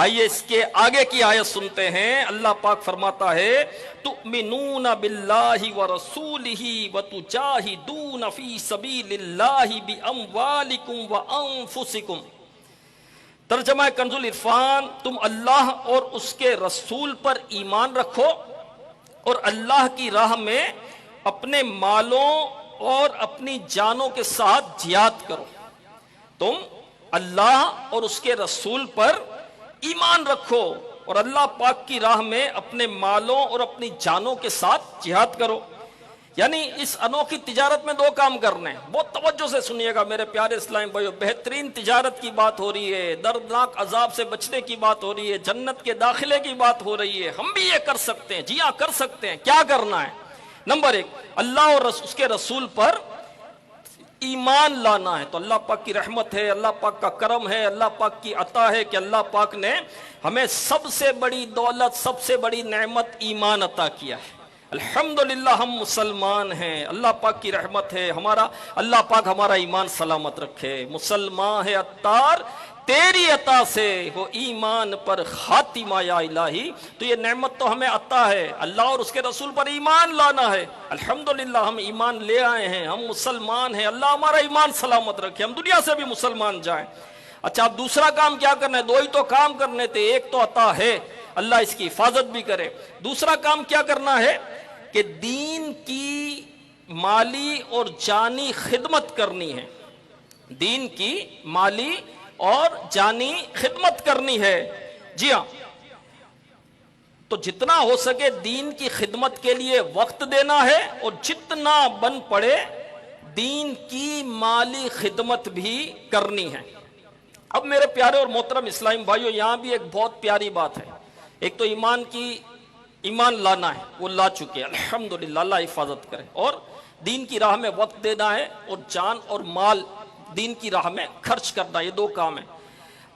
آئیے اس کے آگے کی آیت سنتے ہیں۔ اللہ پاک فرماتا ہے تؤمنون باللہ ورسولہ وتجاہدون فی سبیل اللہ باموالکم وانفسکم۔ ترجمہ کنز العرفان، تم اللہ اور اس کے رسول پر ایمان رکھو اور اللہ کی راہ میں اپنے مالوں اور اپنی جانوں کے ساتھ جہاد کرو۔ تم اللہ اور اس کے رسول پر ایمان رکھو اور اللہ پاک کی راہ میں اپنے مالوں اور اپنی جانوں کے ساتھ جہاد کرو۔ یعنی اس انوکھی تجارت میں دو کام کرنے ہیں۔ بہت توجہ سے سنیے گا میرے پیارے اسلام بھائیو، بہترین تجارت کی بات ہو رہی ہے، دردناک عذاب سے بچنے کی بات ہو رہی ہے، جنت کے داخلے کی بات ہو رہی ہے۔ ہم بھی یہ کر سکتے ہیں، جی ہاں کر سکتے ہیں۔ کیا کرنا ہے؟ نمبر ایک، اللہ اور اس کے رسول پر ایمان لانا ہے۔ تو اللہ پاک کی رحمت ہے، اللہ پاک کا کرم ہے، اللہ پاک کی عطا ہے کہ اللہ پاک نے ہمیں سب سے بڑی دولت، سب سے بڑی نعمت ایمان عطا کیا ہے۔ الحمدللہ ہم مسلمان ہیں، اللہ پاک کی رحمت ہے، ہمارا اللہ پاک ہمارا ایمان سلامت رکھے۔ مسلمان ہے عطار تیری عطا سے ہو ایمان پر خاتمہ یا الہی۔ تو یہ نعمت تو ہمیں عطا ہے، اللہ اور اس کے رسول پر ایمان لانا ہے۔ الحمدللہ ہم ایمان لے آئے ہیں، ہم مسلمان ہیں، اللہ ہمارا ایمان سلامت رکھے، ہم دنیا سے بھی مسلمان جائیں۔ اچھا اب دوسرا کام کیا کرنا ہے؟ دو ہی تو کام کرنے تھے، ایک تو عطا ہے، اللہ اس کی حفاظت بھی کرے۔ دوسرا کام کیا کرنا ہے کہ دین کی مالی اور جانی خدمت کرنی ہے، دین کی مالی اور جانی خدمت کرنی ہے۔ جی ہاں، تو جتنا ہو سکے دین کی خدمت کے لیے وقت دینا ہے، اور جتنا بن پڑے دین کی مالی خدمت بھی کرنی ہے۔ اب میرے پیارے اور محترم اسلام بھائیوں، یہاں بھی ایک بہت پیاری بات ہے۔ ایک تو ایمان لانا ہے، وہ لا چکے، الحمدللہ، اللہ حفاظت کرے، اور دین کی راہ میں وقت دینا ہے، اور جان اور مال دین کی راہ میں خرچ کرنا، یہ دو کام ہیں۔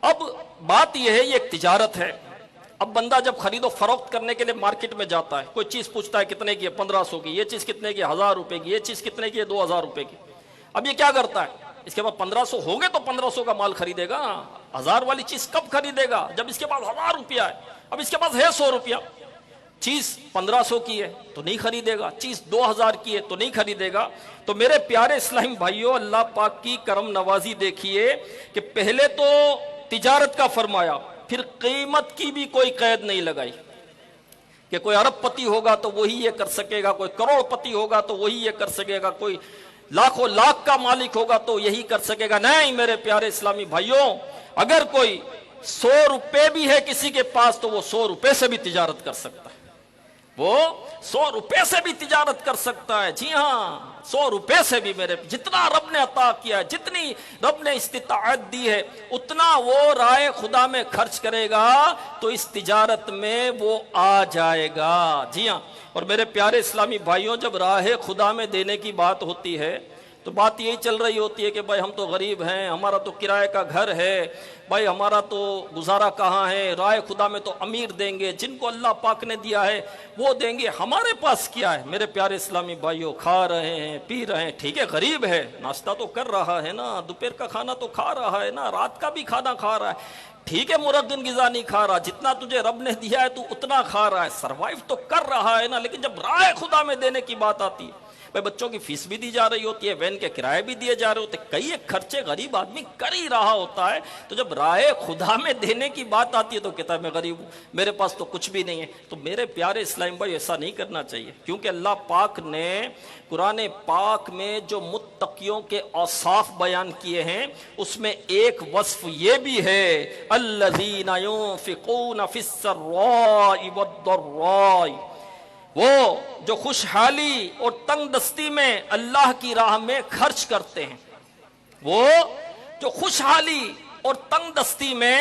اب بات یہ ہے، یہ ایک تجارت ہے۔ اب بندہ جب خرید و فروخت کرنے کے لیے مارکیٹ میں جاتا ہے، کوئی چیز پوچھتا ہے کتنے کی ہے، 1500 کی، یہ چیز کتنے کی ہے، 1000 روپے کی، یہ چیز کتنے کی ہے، 2000 روپے کی. اب یہ کیا کرتا ہے، اس کے بعد 1500 ہوں گے تو 1500 کا مال خریدے گا. 1000 والی چیز کب خریدے گا، جب اس کے پاس 1000 روپیہ ہے. اب اس کے پاس ہے 100 روپیہ، چیز 1500 کی ہے تو نہیں خریدے گا، چیز 2000 کی ہے تو نہیں خریدے گا. تو میرے پیارے اسلامی بھائیوں، اللہ پاک کی کرم نوازی دیکھیے کہ پہلے تو تجارت کا فرمایا، پھر قیمت کی بھی کوئی قید نہیں لگائی کہ کوئی ارب پتی ہوگا تو وہی یہ کر سکے گا، کوئی کروڑ پتی ہوگا تو وہی یہ کر سکے گا، کوئی لاکھوں لاکھ کا مالک ہوگا تو یہی کر سکے گا. نہیں میرے پیارے اسلامی بھائیوں، اگر کوئی 100 روپے بھی ہے کسی کے پاس تو وہ 100 روپے سے بھی تجارت کر سکتا ہے، وہ 100 روپے سے بھی تجارت کر سکتا ہے. جی ہاں، 100 روپے سے بھی. میرے جتنا رب نے عطا کیا ہے، جتنی رب نے استطاعت دی ہے، اتنا وہ راہ خدا میں خرچ کرے گا تو اس تجارت میں وہ آ جائے گا. جی ہاں. اور میرے پیارے اسلامی بھائیوں، جب راہ خدا میں دینے کی بات ہوتی ہے تو بات یہی چل رہی ہوتی ہے کہ بھائی ہم تو غریب ہیں، ہمارا تو کرائے کا گھر ہے، بھائی ہمارا تو گزارا کہاں ہے، راہ خدا میں تو امیر دیں گے، جن کو اللہ پاک نے دیا ہے وہ دیں گے، ہمارے پاس کیا ہے. میرے پیارے اسلامی بھائیوں، کھا رہے ہیں، پی رہے ہیں، ٹھیک ہے غریب ہے، ناشتہ تو کر رہا ہے نا، دوپہر کا کھانا تو کھا رہا ہے نا، رات کا بھی کھانا کھا رہا ہے، ٹھیک ہے مرغن غذا نہیں کھا رہا، جتنا تجھے رب نے دیا ہے تو اتنا کھا رہا ہے، سروائیو تو کر رہا ہے نا. لیکن جب راہ خدا میں دینے کی بات آتی ہے، بچوں کی فیس بھی دی جا رہی ہوتی ہے، وین کے کرائے بھی دیے جا رہے ہوتے ہیں، کئی ایک خرچے غریب آدمی کر ہی رہا ہوتا ہے. تو جب راہ خدا میں دینے کی بات آتی ہے تو کہتا ہے میں غریب ہوں، میرے پاس تو کچھ بھی نہیں ہے. تو میرے پیارے اسلام بھائی، ایسا نہیں کرنا چاہیے، کیونکہ اللہ پاک نے قرآن پاک میں جو متقیوں کے اوصاف بیان کیے ہیں اس میں ایک وصف یہ بھی ہے، الذین ينفقون فی السراء والضراء، وہ جو خوشحالی اور تنگ دستی میں اللہ کی راہ میں خرچ کرتے ہیں، وہ جو خوشحالی اور تنگ دستی میں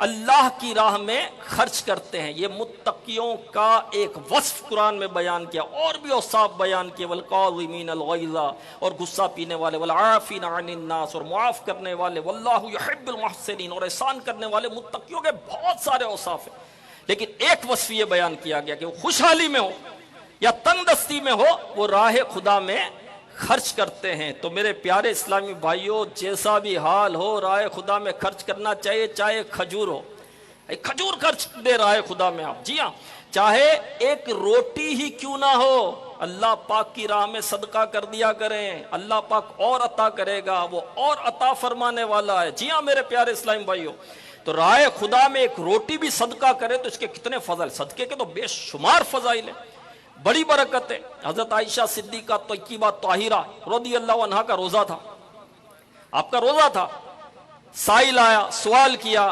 اللہ کی راہ میں خرچ کرتے ہیں. یہ متقیوں کا ایک وصف قرآن میں بیان کیا، اور بھی اوصاف بیان کیے، والقاظمین الغیظ، اور غصہ پینے والے، والعافین عن الناس، اور معاف کرنے والے، واللہ یحب المحسنین، اور احسان کرنے والے. متقیوں کے بہت سارے اوصاف ہیں، لیکن ایک وصف یہ بیان کیا گیا کہ وہ خوشحالی میں ہو یا تنگ دستی میں ہو، وہ راہ خدا میں خرچ کرتے ہیں. تو میرے پیارے اسلامی بھائیوں، جیسا بھی حال ہو راہ خدا میں خرچ کرنا چاہیے، چاہے کھجور ہو، کھجور خرچ دے راہ خدا میں آپ. جی ہاں، چاہے ایک روٹی ہی کیوں نہ ہو، اللہ پاک کی راہ میں صدقہ کر دیا کریں، اللہ پاک اور عطا کرے گا، وہ اور عطا فرمانے والا ہے. جی ہاں میرے پیارے اسلامی بھائیوں، تو راہ خدا میں ایک روٹی بھی صدقہ کرے تو اس کے کتنے فضائل، صدقے کے تو بے شمار فضائل ہیں، بڑی برکت ہے. حضرت عائشہ صدیقہ طیبہ طاہرہ رضی اللہ عنہا کا روزہ تھا، آپ کا روزہ تھا، سائل آیا، سوال کیا،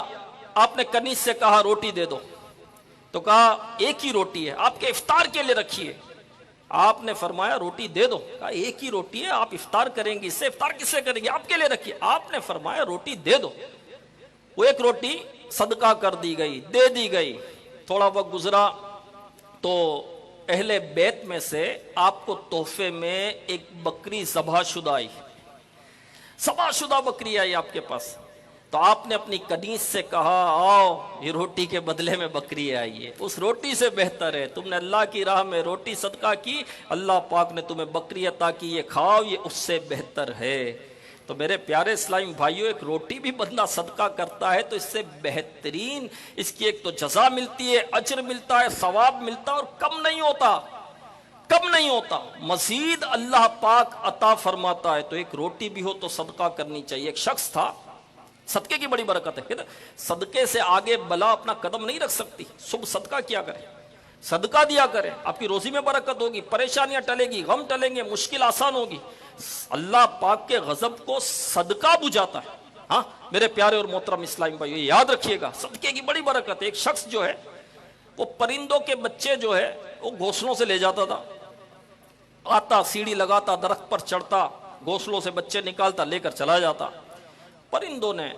آپ نے کنیز سے کہا روٹی دے دو، تو کہا ایک ہی روٹی ہے، آپ کے افطار کے لیے رکھیے. آپ نے فرمایا روٹی دے دو، کہا ایک ہی روٹی ہے، آپ افطار کریں گے، اس سے افطار کس سے کریں گے، آپ کے لیے رکھیے. آپ نے فرمایا روٹی دے دو. وہ ایک روٹی صدقہ کر دی گئی، دے دی گئی. تھوڑا وقت گزرا تو اہل بیت میں سے آپ کو تحفے میں ایک بکری ذبح شدہ آئی، ذبح شدہ بکری آئی آپ کے پاس. تو آپ نے اپنی کنیز سے کہا آؤ یہ روٹی کے بدلے میں بکری آئی ہے، اس روٹی سے بہتر ہے، تم نے اللہ کی راہ میں روٹی صدقہ کی، اللہ پاک نے تمہیں بکری عطا کی، یہ کھاؤ، یہ اس سے بہتر ہے. تو میرے پیارے اسلامی بھائیوں، ایک روٹی بھی بندہ صدقہ کرتا ہے تو اس سے بہترین اس کی ایک تو جزا ملتی ہے، اجر ملتا ہے، ثواب ملتا ہے، اور کم نہیں ہوتا، کم نہیں ہوتا، مزید اللہ پاک عطا فرماتا ہے. تو ایک روٹی بھی ہو تو صدقہ کرنی چاہیے. ایک شخص تھا، صدقے کی بڑی برکت ہے، کہتے صدقے سے آگے بلا اپنا قدم نہیں رکھ سکتی. صبح صدقہ کیا کرے، صدقہ دیا کرے، آپ کی روزی میں برکت ہوگی، پریشانیاں ٹلے گی، غم ٹلیں گے، مشکل آسان ہوگی. اللہ پاک کے غضب کو صدقہ بجھاتا ہے. ہاں میرے پیارے اور محترم اسلامی بھائیو، یاد رکھیے گا صدقے کی بڑی برکت ہے. ایک شخص جو ہے وہ پرندوں کے بچے جو ہے وہ گھونسلوں سے لے جاتا تھا، آتا سیڑھی لگاتا، درخت پر چڑھتا، گھونسلوں سے بچے نکالتا، لے کر چلا جاتا. پرندوں نے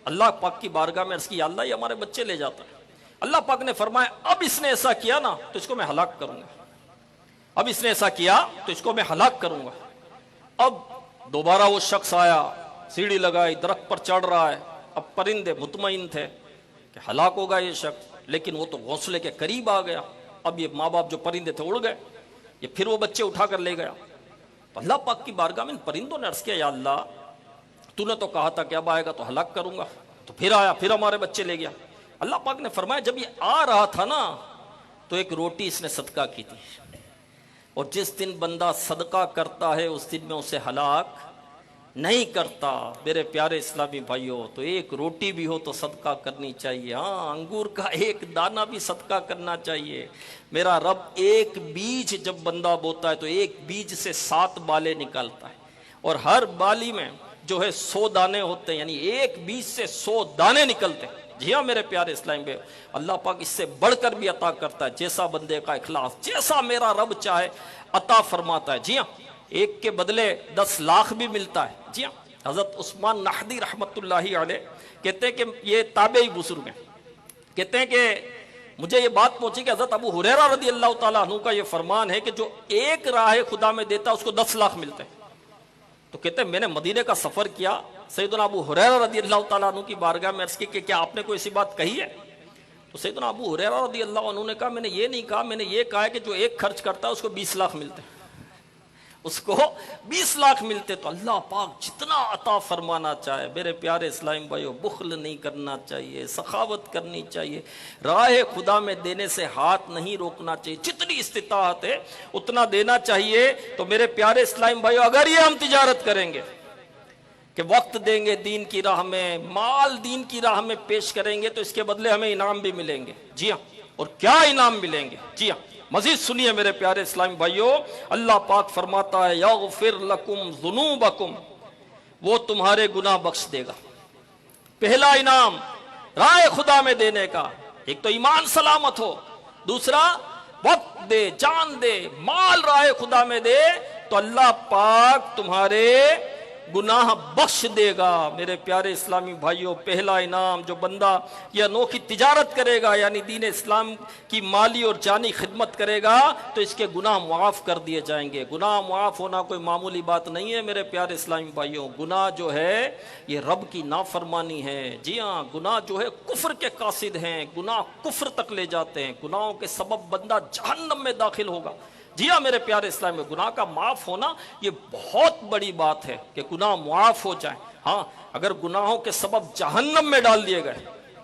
اللہ پاک کی بارگاہ میں عرض کی، یا اللہ یہ ہمارے بچے لے جاتا ہے. اللہ پاک نے فرمایا اب اس نے ایسا کیا نا تو اس کو میں ہلاک کروں گا، اب اس نے ایسا کیا تو اس کو میں ہلاک کروں گا. اب دوبارہ وہ شخص آیا، سیڑھی لگائی، درخت پر چڑھ رہا ہے. اب پرندے مطمئن تھے کہ ہلاک ہوگا یہ شخص. لیکن وہ تو گھونسلے کے قریب آ گیا. اب یہ ماں باپ جو پرندے تھے اڑ گئے, یہ پھر وہ بچے اٹھا کر لے گیا. تو اللہ پاک کی بارگاہ میں ان پرندوں نے عرض کیا یا اللہ تو نے تو کہا تھا کہ اب آئے گا تو ہلاک کروں گا, تو پھر آیا, پھر ہمارے بچے لے گیا. اللہ پاک نے فرمایا جب یہ آ رہا تھا نا تو ایک روٹی اس نے صدقہ کی تھی, اور جس دن بندہ صدقہ کرتا ہے اس دن میں اسے ہلاک نہیں کرتا. میرے پیارے اسلامی بھائیوں, تو ایک روٹی بھی ہو تو صدقہ کرنی چاہیے. ہاں, انگور کا ایک دانہ بھی صدقہ کرنا چاہیے. میرا رب ایک بیج جب بندہ بوتا ہے تو ایک بیج سے 7 بالیں نکالتا ہے, اور ہر بالی میں جو ہے 100 دانے ہوتے ہیں, یعنی ایک بیج سے 100 دانے نکلتے ہیں. جی ہاں میرے پیارے اسلام بھائی, اللہ پاک اس سے بڑھ کر بھی عطا کرتا ہے, جیسا بندے کا اخلاص, جیسا میرا رب چاہے عطا فرماتا ہے. جی ہاں, ایک کے بدلے 10 لاکھ بھی ملتا ہے. جی ہاں, حضرت عثمان نحدی رحمت اللہ علیہ کہتے ہیں کہ یہ تابعی بزرگ ہیں, کہتے ہیں کہ مجھے یہ بات پہنچی کہ حضرت ابو ہریرہ رضی اللہ تعالیٰ عنہ کا یہ فرمان ہے کہ جو ایک راہ خدا میں دیتا ہے اس کو 10 لاکھ ملتے ہیں. تو کہتے ہیں میں نے مدینے کا سفر کیا, سیدنا ابو ہریرہ رضی اللہ تعالیٰ عنہ کی بارگاہ میں عرض کی کہ کیا آپ نے کوئی ایسی بات کہی ہے؟ تو سیدنا ابو ہریرہ رضی اللہ عنہ نے کہا میں نے یہ نہیں کہا, میں نے یہ کہا ہے کہ جو ایک خرچ کرتا ہے اس کو 20 لاکھ ملتے ہیں, اس کو 20 لاکھ ملتے. تو اللہ پاک جتنا عطا فرمانا چاہے میرے پیارے اسلام بھائیو, بخل نہیں کرنا چاہیے, سخاوت کرنی چاہیے, راہ خدا میں دینے سے ہاتھ نہیں روکنا چاہیے, جتنی استطاعت ہے اتنا دینا چاہیے. تو میرے پیارے اسلام بھائیو, اگر یہ ہم تجارت کریں گے کہ وقت دیں گے دین کی راہ میں, مال دین کی راہ میں پیش کریں گے, تو اس کے بدلے ہمیں انعام بھی ملیں گے. جی ہاں, اور کیا انعام ملیں گے. جی ہاں, مزید سنیے میرے پیارے اسلامی بھائیوں, اللہ پاک فرماتا ہے یغفر لکم ذنوبکم, وہ تمہارے گناہ بخش دے گا. پہلا انعام راہ خدا میں دینے کا, ایک تو ایمان سلامت ہو, دوسرا وقت دے, جان دے, مال راہ خدا میں دے, تو اللہ پاک تمہارے گناہ بخش دے گا. میرے پیارے اسلامی بھائیوں, پہلا انعام جو بندہ یہ انوکھی تجارت کرے گا, یعنی دین اسلام کی مالی اور جانی خدمت کرے گا, تو اس کے گناہ معاف کر دیے جائیں گے. گناہ معاف ہونا کوئی معمولی بات نہیں ہے میرے پیارے اسلامی بھائیوں. گناہ جو ہے یہ رب کی نافرمانی ہے. جی ہاں, گناہ جو ہے کفر کے قاصد ہیں, گناہ کفر تک لے جاتے ہیں, گناہوں کے سبب بندہ جہنم میں داخل ہوگا. جی ہاں میرے پیارے اسلام میں, گناہ کا معاف ہونا یہ بہت بڑی بات ہے کہ گناہ معاف ہو جائیں. ہاں, اگر گناہوں کے سبب جہنم میں ڈال دیے گئے,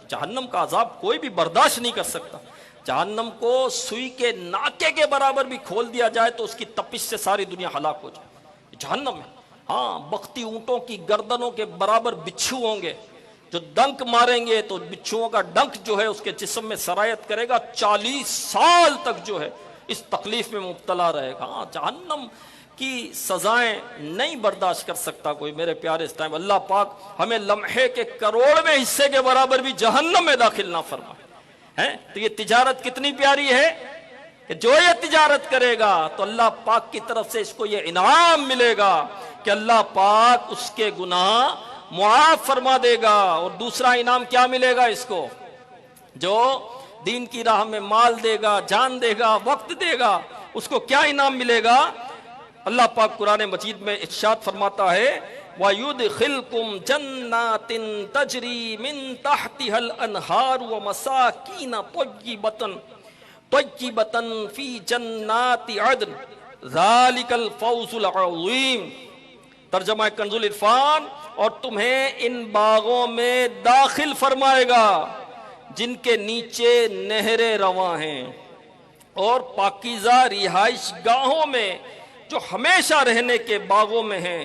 جہنم کا عذاب کوئی بھی برداشت نہیں کر سکتا. جہنم کو سوئی کے ناکے کے برابر بھی کھول دیا جائے تو اس کی تپش سے ساری دنیا ہلاک ہو جائے. جہنم میں ہاں, بختی اونٹوں کی گردنوں کے برابر بچھو ہوں گے, جو ڈنک ماریں گے تو بچھوؤں کا ڈنک جو ہے اس کے جسم میں سرایت کرے گا, 40 سال تک جو ہے اس تکلیف میں مبتلا رہے گا. ہاں, جہنم کی سزائیں نہیں برداشت کر سکتا کوئی. میرے پیارے اس ٹائم اللہ پاک ہمیں لمحے کے کروڑویں حصے کے برابر بھی جہنم میں داخل نہ فرمائے. تو یہ تجارت کتنی پیاری ہے کہ جو یہ تجارت کرے گا تو اللہ پاک کی طرف سے اس کو یہ انعام ملے گا کہ اللہ پاک اس کے گناہ معاف فرما دے گا. اور دوسرا انعام کیا ملے گا اس کو, جو دین کی راہ میں مال دے گا, جان دے گا, وقت دے گا, اس کو کیا انعام ملے گا. اللہ پاک قرآن مجید میں ارشاد فرماتا ہے وَيُدْخِلْكُمْ جَنَّاتٍ تَجْرِي مِن تَحْتِهَا الْأَنْهَارُ وَمَسَاكِينَ طَيِّبَةً فِي جَنَّاتِ عَدْنٍ ذَلِكَ الْفَوْزُ الْعَظِيمُ. ترجمہ کنز العرفان, اور تمہیں ان باغوں میں داخل فرمائے گا جن کے نیچے نہریں رواں ہیں, اور پاکیزہ رہائش گاہوں میں جو ہمیشہ رہنے کے باغوں میں ہیں,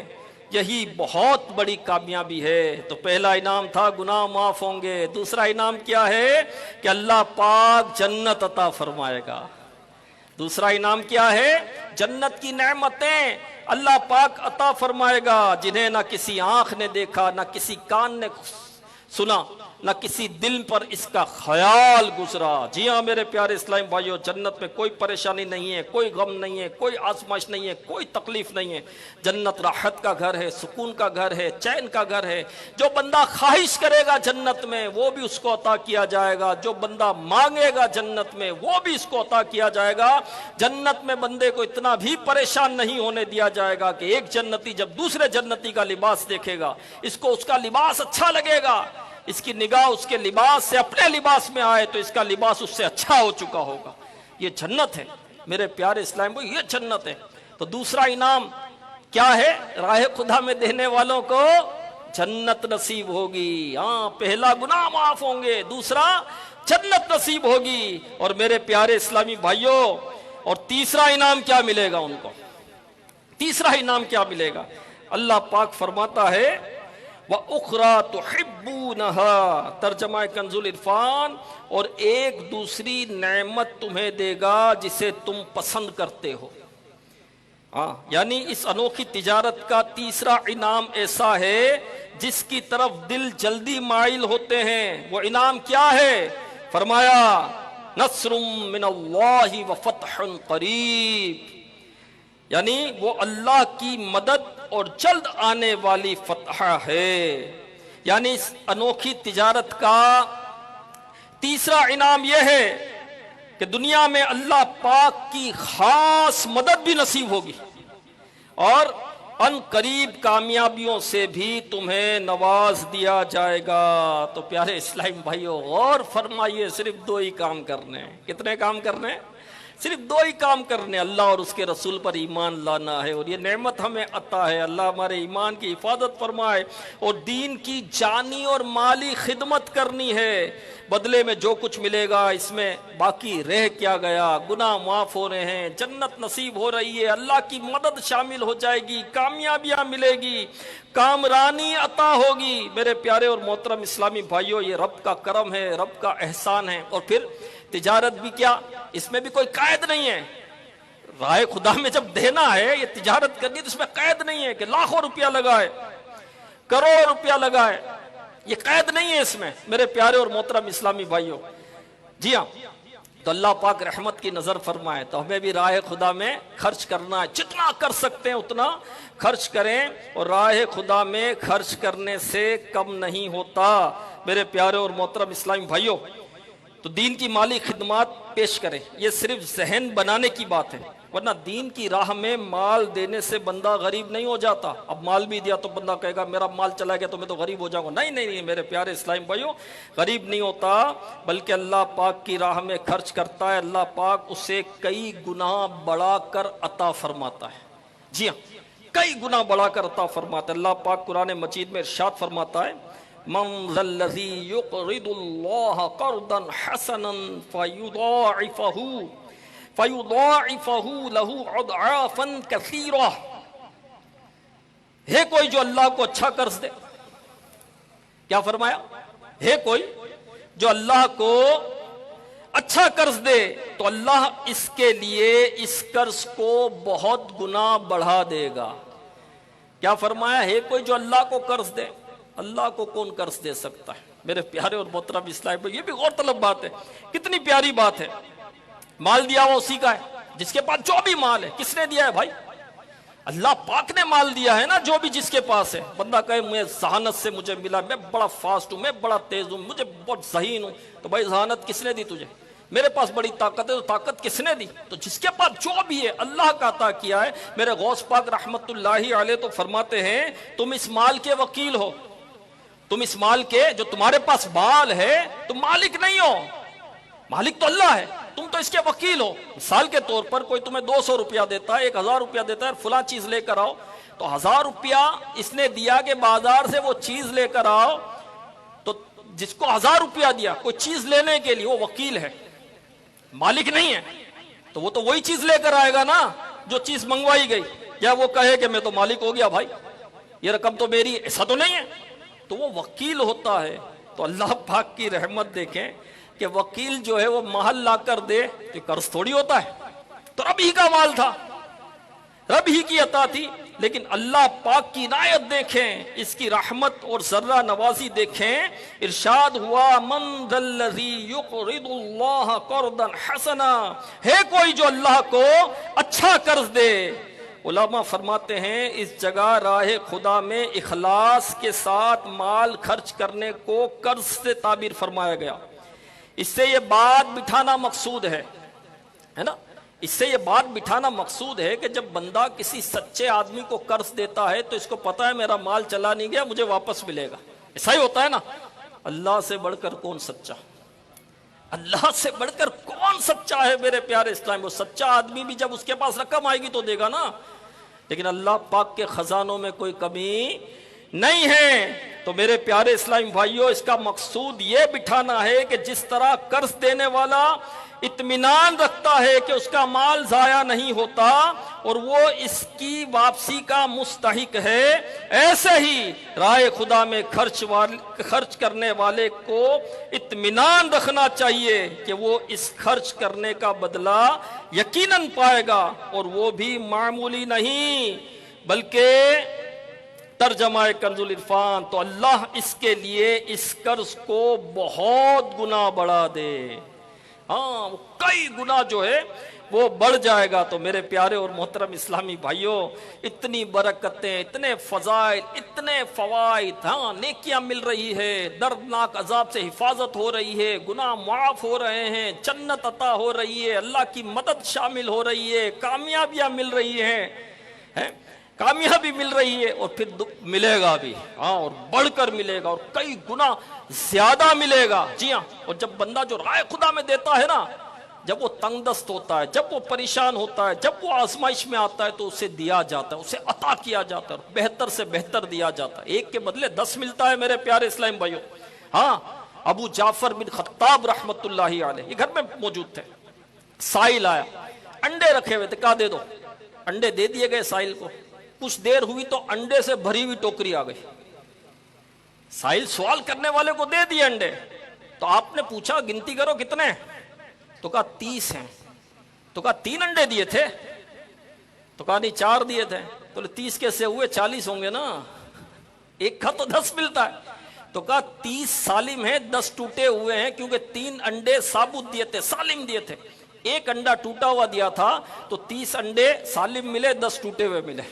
یہی بہت بڑی کامیابی ہے. تو پہلا انعام تھا گناہ معاف ہوں گے, دوسرا انعام کیا ہے کہ اللہ پاک جنت عطا فرمائے گا. دوسرا انعام کیا ہے, جنت کی نعمتیں اللہ پاک عطا فرمائے گا جنہیں نہ کسی آنکھ نے دیکھا, نہ کسی کان نے سنا, نہ کسی دل پر اس کا خیال گزرا. جی ہاں میرے پیارے اسلام بھائیوں, جنت میں کوئی پریشانی نہیں ہے, کوئی غم نہیں ہے, کوئی آزمائش نہیں ہے, کوئی تکلیف نہیں ہے. جنت راحت کا گھر ہے, سکون کا گھر ہے, چین کا گھر ہے. جو بندہ خواہش کرے گا جنت میں وہ بھی اس کو عطا کیا جائے گا, جو بندہ مانگے گا جنت میں وہ بھی اس کو عطا کیا جائے گا. جنت میں بندے کو اتنا بھی پریشان نہیں ہونے دیا جائے گا کہ ایک جنتی جب دوسرے جنتی کا لباس دیکھے گا اس کو اس کا لباس اچھا لگے گا, اس کی نگاہ اس کے لباس سے اپنے لباس میں آئے تو اس کا لباس اس سے اچھا ہو چکا ہوگا. یہ جنت ہے میرے پیارے اسلام بھائی، یہ جنت ہے. تو دوسرا انعام کیا ہے؟ راہ خدا میں دینے والوں کو جنت نصیب ہوگی. ہاں، پہلا گناہ معاف ہوں گے، دوسرا جنت نصیب ہوگی. اور میرے پیارے اسلامی بھائیوں، اور تیسرا انعام کیا ملے گا ان کو؟ تیسرا انعام کیا ملے گا؟ اللہ پاک فرماتا ہے وَأُخْرَى تُحِبُّونَهَا، ترجمہ کنز العرفان، اور ایک دوسری نعمت تمہیں دے گا جسے تم پسند کرتے ہو. ہاں، یعنی اس انوکھی تجارت کا تیسرا انعام ایسا ہے جس کی طرف دل جلدی مائل ہوتے ہیں. وہ انعام کیا ہے؟ فرمایا نصر من اللہ وفتح قریب، یعنی وہ اللہ کی مدد اور جلد آنے والی فتح ہے. یعنی اس انوکھی تجارت کا تیسرا انعام یہ ہے کہ دنیا میں اللہ پاک کی خاص مدد بھی نصیب ہوگی، اور ان قریب کامیابیوں سے بھی تمہیں نواز دیا جائے گا. تو پیارے اسلام بھائیو، غور فرمائیے، صرف دو ہی کام کرنے ہیں. کتنے کام کرنے ہیں؟ صرف دو ہی کام کرنے. اللہ اور اس کے رسول پر ایمان لانا ہے، اور یہ نعمت ہمیں عطا ہے. اللہ ہمارے ایمان کی حفاظت فرمائے، اور دین کی جانی اور مالی خدمت کرنی ہے. بدلے میں جو کچھ ملے گا اس میں باقی رہ کیا گیا. گناہ معاف ہو رہے ہیں، جنت نصیب ہو رہی ہے، اللہ کی مدد شامل ہو جائے گی، کامیابیاں ملے گی، کامرانی عطا ہوگی. میرے پیارے اور محترم اسلامی بھائیوں، یہ رب کا کرم ہے، رب کا احسان ہے. اور پھر تجارت بھی کیا، اس میں بھی کوئی قید نہیں ہے. راہ خدا میں جب دینا ہے، یہ تجارت کرنی، تو اس میں قید نہیں ہے کہ لاکھوں روپیہ لگائے، کروڑ روپیہ لگائے. یہ قید نہیں ہے اس میں میرے پیارے اور محترم اسلامی بھائیوں. جی ہاں، تو اللہ پاک رحمت کی نظر فرمائے. تو ہمیں بھی راہ خدا میں خرچ کرنا ہے، جتنا کر سکتے ہیں اتنا خرچ کریں. اور راہ خدا میں خرچ کرنے سے کم نہیں ہوتا میرے پیارے اور محترم اسلامی بھائیوں. تو دین کی مالی خدمات پیش کریں، یہ صرف ذہن بنانے کی بات ہے، ورنہ دین کی راہ میں مال دینے سے بندہ غریب نہیں ہو جاتا. اب مال بھی دیا تو بندہ کہے گا میرا مال چلا گیا تو میں تو غریب ہو جاؤں گا. نہیں نہیں نہیں میرے پیارے اسلام بھائیوں، غریب نہیں ہوتا، بلکہ اللہ پاک کی راہ میں خرچ کرتا ہے، اللہ پاک اسے کئی گنا بڑھا کر عطا فرماتا ہے. جی ہاں، کئی گنا بڑھا کر عطا فرماتا ہے. اللہ پاک قرآن مجید میں ارشاد فرماتا ہے من ذا الذی یقرض اللہ قرضا حسنا فیضاعفہ لہ اضعافا کثیرہ. ہے کوئی جو اللہ کو اچھا قرض دے؟ کیا فرمایا؟ ہے کوئی جو اللہ کو اچھا قرض دے تو اللہ اس کے لیے اس قرض کو بہت گنا بڑھا دے گا. کیا فرمایا؟ ہے کوئی جو اللہ کو قرض دے. اللہ کو کون قرض دے سکتا ہے میرے پیارے اور محترم اسلام؟ یہ بھی غور طلب بات ہے، کتنی پیاری بات ہے. مال دیا ہوا اسی کا ہے جس کے پاس جو بھی مال ہے. کس نے دیا ہے بھائی؟ اللہ پاک نے مال دیا ہے نا، جو بھی جس کے پاس ہے. بندہ کہے میں ذہانت سے مجھے ملا، میں بڑا فاسٹ ہوں، میں بڑا تیز ہوں، مجھے بہت ذہین ہوں. تو بھائی ذہانت کس نے دی تجھے؟ میرے پاس بڑی طاقت ہے، تو طاقت کس نے دی؟ تو جس کے پاس جو بھی ہے اللہ کا عطا کیا ہے. میرے غوث پاک رحمت اللہ علیہ تو فرماتے ہیں تم اس مال کے وکیل ہو. تم اس مال کے، جو تمہارے پاس مال ہے، تم مالک نہیں ہو، مالک تو اللہ ہے، تم تو اس کے وکیل ہو. مثال کے طور پر کوئی تمہیں 200 روپیہ دیتا ہے، 1000 روپیہ دیتا ہے، فلاں چیز لے کر آؤ. تو 1000 روپیہ اس نے دیا کہ بازار سے وہ چیز لے کر آؤ. تو جس کو 1000 روپیہ دیا کوئی چیز لینے کے لیے، وہ وکیل ہے، مالک نہیں ہے. تو وہ تو وہی چیز لے کر آئے گا نا جو چیز منگوائی گئی. یا وہ کہے کہ میں تو مالک ہو گیا بھائی، یہ رقم تو میری، ایسا تو نہیں ہے. تو وہ وکیل ہوتا ہے. تو اللہ پاک کی رحمت دیکھیں کہ وکیل جو ہے وہ محل لا کر دے تو قرض تھوڑی ہوتا ہے. تو رب ہی کا مال تھا، رب ہی کی عطا تھی. لیکن اللہ پاک کی عنایت دیکھیں، اس کی رحمت اور ذرہ نوازی دیکھیں. ارشاد ہوا من ذا الذی یقرض اللہ قرضا حسنا. ہے کوئی جو اللہ کو اچھا قرض دے. علماء فرماتے ہیں اس جگہ راہ خدا میں اخلاص کے ساتھ مال خرچ کرنے کو قرض سے تعبیر فرمایا گیا. اس سے یہ بات بٹھانا مقصود ہے نا، اس سے یہ بات بٹھانا مقصود ہے کہ جب بندہ کسی سچے آدمی کو قرض دیتا ہے تو اس کو پتا ہے میرا مال چلا نہیں گیا، مجھے واپس ملے گا. ایسا ہی ہوتا ہے نا. اللہ سے بڑھ کر کون سچا؟ اللہ سے بڑھ کر کون سچا ہے میرے پیارے اسلام؟ وہ سچا آدمی بھی جب اس کے پاس رقم آئے گی تو دے گا نا، لیکن اللہ پاک کے خزانوں میں کوئی کمی نہیں ہے۔ تو میرے پیارے اسلامی بھائیوں، اس کا مقصود یہ بٹھانا ہے کہ جس طرح قرض دینے والا اطمینان رکھتا ہے کہ اس کا مال ضائع نہیں ہوتا اور وہ اس کی واپسی کا مستحق ہے، ایسے ہی راہ خدا میں خرچ کرنے والے کو اطمینان رکھنا چاہیے کہ وہ اس خرچ کرنے کا بدلہ یقیناً پائے گا، اور وہ بھی معمولی نہیں بلکہ ترجمہ کنز العرفان تو اللہ اس کے لیے اس قرض کو بہت گنا بڑھا دے، ہاں کئی گنا جو ہے وہ بڑھ جائے گا۔ تو میرے پیارے اور محترم اسلامی بھائیوں، اتنی برکتیں، اتنے فضائل، اتنے فوائد، ہاں نیکیاں مل رہی ہے، دردناک عذاب سے حفاظت ہو رہی ہے، گناہ معاف ہو رہے ہیں، جنت عطا ہو رہی ہے، اللہ کی مدد شامل ہو رہی ہے، کامیابیاں مل رہی ہیں، کامیابی مل رہی ہے، اور پھر ملے گا بھی، ہاں اور بڑھ کر ملے گا، اور کئی گنا زیادہ ملے گا۔ جی ہاں، اور جب بندہ جو رائے خدا میں دیتا ہے نا، جب وہ تنگ دست ہوتا ہے، جب وہ پریشان ہوتا ہے، جب وہ آزمائش میں آتا ہے، تو اسے دیا جاتا ہے، اسے عطا کیا جاتا ہے، بہتر سے بہتر دیا جاتا ہے، ایک کے بدلے 10 ملتا ہے میرے پیارے اسلام بھائیوں۔ ہاں ابو جعفر بن خطاب رحمت اللہ علیہ یہ گھر میں موجود تھے، سائل آیا، انڈے رکھے ہوئے تھے، کہا دے دو، انڈے دے دیے گئے سائل کو، کچھ دیر ہوئی تو انڈے سے بھری ہوئی ٹوکری آ گئی، سائل سوال کرنے والے کو دے دیے انڈے، تو آپ نے پوچھا گنتی کرو کتنے، تو کہا 30 ہیں، تو کہا 3 انڈے دیے تھے، تو کہا نہیں 4 دیے تھے، تو 30 کیسے ہوئے، 40 ہوں گے نا، ایک کا تو 10 ملتا ہے، تو کہا 30 سالم ہیں، 10 ٹوٹے ہوئے ہیں، کیونکہ 3 انڈے ثابت دیے تھے، سالم دیے تھے، ایک انڈا ٹوٹا ہوا دیا تھا، تو 30 انڈے سالم ملے، 10 ٹوٹے ہوئے ملے،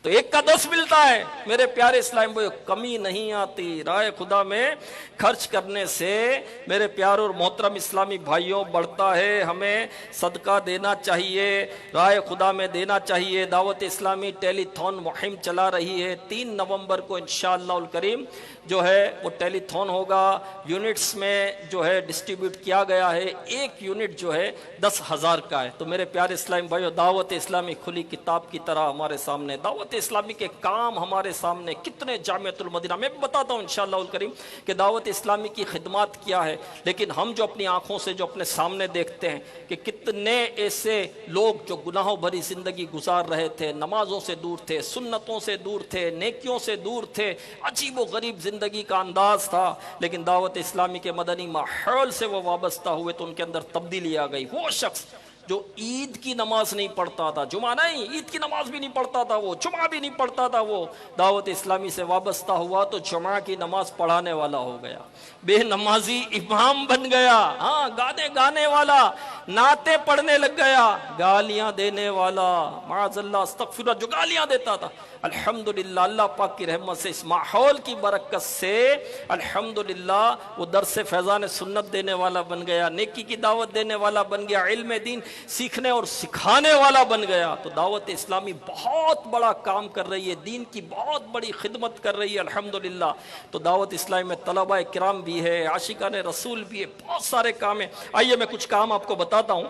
تو ایک کا 10 ملتا ہے۔ میرے پیارے اسلام بھائیو، کمی نہیں آتی، راہ خدا میں خرچ کرنے سے میرے پیارے اور محترم اسلامی بھائیوں بڑھتا ہے، ہمیں صدقہ دینا چاہیے، راہ خدا میں دینا چاہیے۔ دعوت اسلامی ٹیلی تھون مہم چلا رہی ہے، 3 نومبر کو انشاءاللہ الکریم جو ہے وہ ٹیلی تھون ہوگا، یونٹس میں جو ہے ڈسٹریبیوٹ کیا گیا ہے، ایک یونٹ جو ہے 10,000 کا ہے۔ تو میرے پیارے اسلامی بھائیو، دعوت اسلامی کھلی کتاب کی طرح ہمارے سامنے، دعوت اسلامی کے کام ہمارے سامنے کتنے، جامعۃ المدینہ میں بتاتا ہوں انشاءاللہ الکریم کہ دعوت اسلامی کی خدمات کیا ہے، لیکن ہم جو اپنی آنکھوں سے جو اپنے سامنے دیکھتے ہیں کہ کتنے ایسے لوگ جو گناہوں بھری زندگی گزار رہے تھے، نمازوں سے دور تھے، سنتوں سے دور تھے، نیکیوں سے دور تھے، عجیب و غریب زندگی کا انداز تھا، لیکن دعوت اسلامی کے مدنی ماحول سے وہ وابستہ ہوئے تو ان کے اندر تبدیلی آ گئی۔ وہ شخص جو عید کی نماز نہیں پڑھتا تھا، جمعہ نہیں، عید کی نماز بھی نہیں پڑھتا تھا، وہ جمعہ بھی نہیں پڑھتا تھا، وہ دعوت اسلامی سے وابستہ ہوا تو جمعہ کی نماز پڑھانے والا ہو گیا، بے نمازی امام بن گیا، ہاں گانے گانے والا، نعتیں پڑھنے لگ گیا، گالیاں دینے والا، معاذ اللہ استغفر اللہ، جو گالیاں دیتا تھا، الحمدللہ اللہ پاک کی رحمت سے، اس ماحول کی برکت سے الحمدللہ وہ درس فیضان سنت دینے والا بن گیا، نیکی کی دعوت دینے والا بن گیا، علم دین سیکھنے اور سکھانے والا بن گیا۔ تو دعوت اسلامی بہت بڑا کام کر رہی ہے، دین کی بہت بڑی خدمت کر رہی ہے الحمدللہ۔ تو دعوت اسلامی میں طلبہ کرام بھی ہے، عاشقان رسول بھی ہے، بہت سارے کام ہیں۔ آئیے میں کچھ کام آپ کو بتاتا ہوں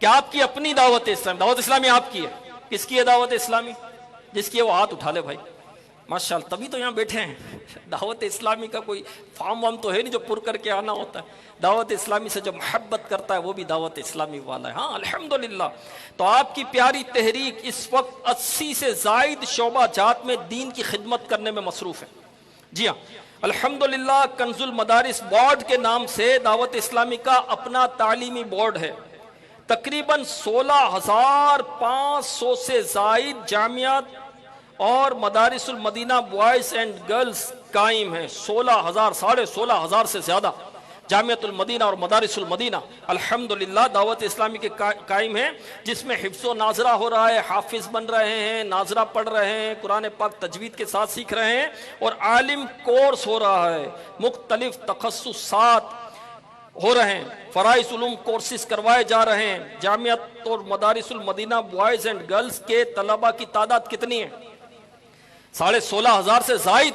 کہ آپ کی اپنی دعوت اسلامی آپ کی ہے۔ کس کی ہے دعوت اسلامی؟ جس کی ہے وہ ہاتھ اٹھا لے بھائی، ماشاءاللہ، تبھی تو یہاں بیٹھے ہیں۔ دعوت اسلامی کا کوئی فارم وام تو ہے نہیں جو پر کر کے آنا ہوتا ہے، دعوت اسلامی سے جو محبت کرتا ہے وہ بھی دعوت اسلامی والا ہے، ہاں الحمدللہ۔ تو آپ کی پیاری تحریک اس وقت 80 سے زائد شعبہ جات میں دین کی خدمت کرنے میں مصروف ہے۔ جی ہاں الحمدللہ، کنز المدارس بورڈ کے نام سے دعوت اسلامی کا اپنا تعلیمی بورڈ ہے، تقریباً 16,500 سے زائد جامعات اور مدارس المدینہ بوائز اینڈ گرلز قائم ہیں، 16,000 سے زیادہ جامعۃ المدینہ اور مدارس المدینہ الحمدللہ دعوت اسلامی کے قائم ہیں، جس میں حفظ و ناظرہ ہو رہا ہے، حافظ بن رہے ہیں، ناظرہ پڑھ رہے ہیں، قرآن پاک تجوید کے ساتھ سیکھ رہے ہیں، اور عالم کورس ہو رہا ہے، مختلف تخصصات ہو رہے ہیں، فرائض علوم کورسز کروائے جا رہے ہیں۔ جامعۃ اور مدارس المدینہ بوائز اینڈ گرلز کے طلبہ کی تعداد کتنی ہے؟ 16,500 سے زائد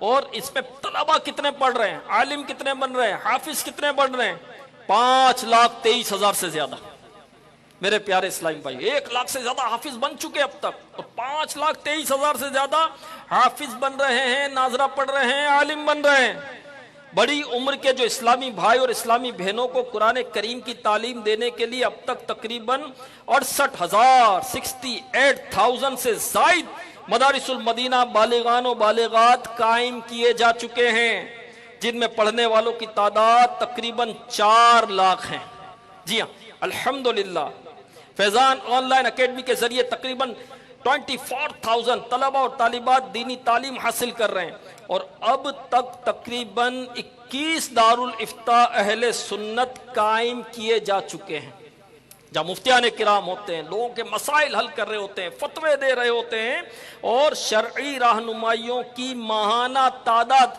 اور اس میں طلبہ کتنے پڑھ رہے ہیں, عالم کتنے بن رہے ہیں, حافظ کتنے بن رہے ہیں؟ 5,23,000 سے زیادہ. میرے پیارے اسلامی بھائی, 1 لاکھ سے زیادہ حافظ بن چکے اب تک, تو 5,23,000 سے زیادہ حافظ بن رہے ہیں, ناظرہ پڑھ رہے ہیں, عالم بن رہے ہیں. بڑی عمر کے جو اسلامی بھائی اور اسلامی بہنوں کو قرآن کریم کی تعلیم دینے کے لیے اب تک تقریباً 68,000 سے زائد مدارس المدینہ بالغان و بالغات قائم کیے جا چکے ہیں, جن میں پڑھنے والوں کی تعداد تقریباً 4 لاکھ ہیں. جی ہاں, الحمدللہ فیضان آن لائن اکیڈمی کے ذریعے تقریباً 24,000 طلبہ اور طالبات دینی تعلیم حاصل کر رہے ہیں, اور اب تک تقریباً 21 دارالافتاء اہل سنت قائم کیے جا چکے ہیں, جہاں مفتیان کرام ہوتے ہیں, لوگوں کے مسائل حل کر رہے ہوتے ہیں, فتوے دے رہے ہوتے ہیں, اور شرعی رہنمائیوں کی ماہانہ تعداد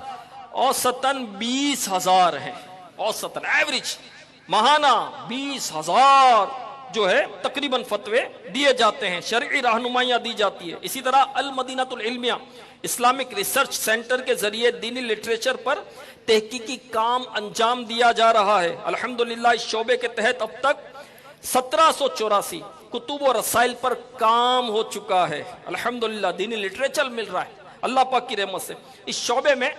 اوسطاً 20,000 ہے. اوسطاً ایوریج ماہانہ 20,000 جو ہے تقریباً فتوے دیے جاتے ہیں, شرعی رہنمائیاں دی جاتی ہے. اسی طرح المدینۃ العلمیہ اسلامک ریسرچ سینٹر کے ذریعے دینی لٹریچر پر تحقیقی کام انجام دیا جا رہا ہے. الحمدللہ اس شعبے کے تحت اب تک 1784 کتب و رسائل پر کام ہو چکا ہے. الحمدللہ دینی لٹریچر مل رہا ہے اللہ پاک کی رحمت سے. اس شعبے میں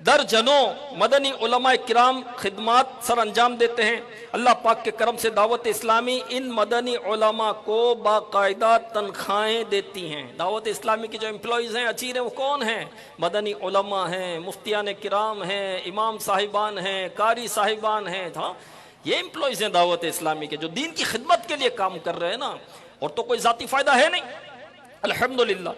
درجنوں مدنی علماء کرام خدمات سر انجام دیتے ہیں. اللہ پاک کے کرم سے دعوت اسلامی ان مدنی علماء کو باقاعدہ تنخواہیں دیتی ہیں. دعوت اسلامی کی جو امپلائیز ہیں, اجیر ہیں, وہ کون ہیں؟ مدنی علماء ہیں, مفتیان کرام ہیں, امام صاحبان ہیں, قاری صاحبان ہیں. ہاں, یہ امپلائیز ہیں دعوت اسلامی کے, جو دین کی خدمت کے لیے کام کر رہے ہیں نا, اور تو کوئی ذاتی فائدہ ہے نہیں. الحمدللہ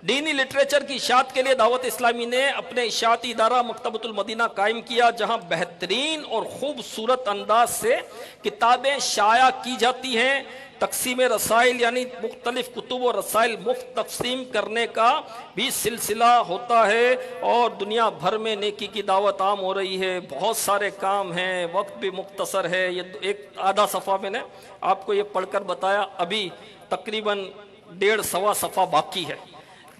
دینی لٹریچر کی اشاعت کے لیے دعوت اسلامی نے اپنے اشاعتی ادارہ مکتبۃ المدینہ قائم کیا, جہاں بہترین اور خوبصورت انداز سے کتابیں شائع کی جاتی ہیں. تقسیم رسائل یعنی مختلف کتب و رسائل مفت تقسیم کرنے کا بھی سلسلہ ہوتا ہے, اور دنیا بھر میں نیکی کی دعوت عام ہو رہی ہے. بہت سارے کام ہیں, وقت بھی مختصر ہے. یہ ایک آدھا صفحہ میں نے آپ کو یہ پڑھ کر بتایا, ابھی تقریباً 1.5 صفحہ باقی ہے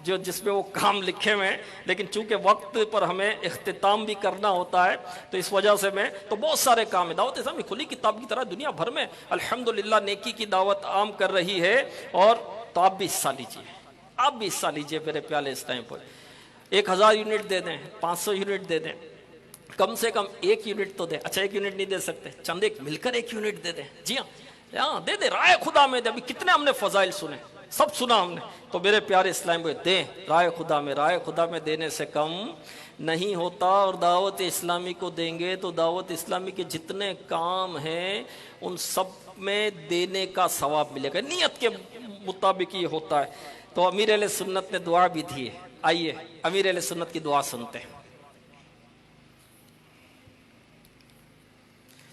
جو جس میں وہ کام لکھے ہوئے ہیں, لیکن چونکہ وقت پر ہمیں اختتام بھی کرنا ہوتا ہے تو اس وجہ سے میں تو بہت سارے کام ہیں. دعوت اسلامی کھلی کتاب کی طرح دنیا بھر میں الحمدللہ نیکی کی دعوت عام کر رہی ہے, اور تو آپ بھی حصہ لیجیے, آپ بھی حصہ لیجیے میرے پیالے اس ٹائم پر. 1,000 یونٹ دے دیں, 500 یونٹ دے دیں, کم سے کم 1 یونٹ تو دیں. اچھا 1 یونٹ نہیں دے سکتے, چند ایک مل کر 1 یونٹ دے دیں. جی ہاں دے دیں, رائے خدا میں دے. ابھی کتنے ہم نے فضائل سنے, سب سنا ہم نے, تو میرے پیارے اسلام کو دیں رائے خدا میں. رائے خدا میں دینے سے کم نہیں ہوتا, اور دعوت اسلامی کو دیں گے تو دعوت اسلامی کے جتنے کام ہیں ان سب میں دینے کا ثواب ملے گا. نیت کے مطابق یہ ہوتا ہے. تو امیر اہل سنت نے دعا بھی دی ہے, آئیے امیر اہل سنت کی دعا سنتے ہیں.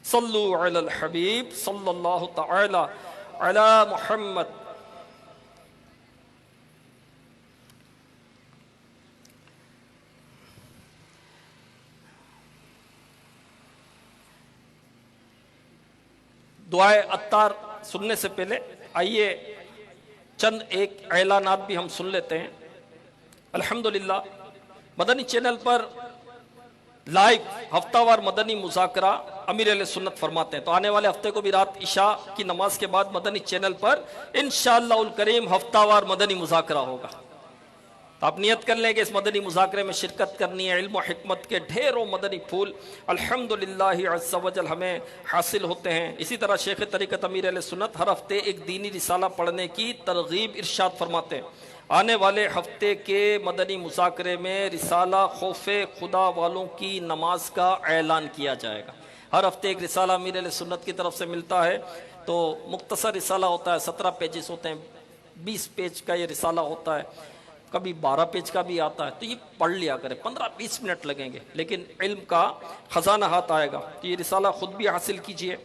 صلو علی الحبیب صلی اللہ تعالی علی محمد. دعائے عطار سننے سے پہلے آئیے چند ایک اعلانات بھی ہم سن لیتے ہیں. الحمدللہ مدنی چینل پر لائیو ہفتہ وار مدنی مذاکرہ امیر اہل سنت فرماتے ہیں, تو آنے والے ہفتے کو بھی رات عشاء کی نماز کے بعد مدنی چینل پر انشاءاللہ الکریم ہفتہ وار مدنی مذاکرہ ہوگا. تو آپ نیت کر لیں کہ اس مدنی مذاکرے میں شرکت کرنی ہے. علم و حکمت کے ڈھیروں مدنی پھول الحمدللہ عز و جل ہمیں حاصل ہوتے ہیں. اسی طرح شیخ طریقت امیر اہل سنت ہر ہفتے ایک دینی رسالہ پڑھنے کی ترغیب ارشاد فرماتے ہیں. آنے والے ہفتے کے مدنی مذاکرے میں رسالہ خوف خدا والوں کی نماز کا اعلان کیا جائے گا. ہر ہفتے ایک رسالہ امیر اہل سنت کی طرف سے ملتا ہے, تو مختصر رسالہ ہوتا ہے, 17 پیجز ہوتے ہیں, 20 پیج کا یہ رسالہ ہوتا ہے, کبھی 12 پیج کا بھی آتا ہے. تو یہ پڑھ لیا کرے, 15-20 منٹ لگیں گے, لیکن علم کا خزانہ ہاتھ آئے گا. تو یہ رسالہ خود بھی حاصل کیجئے,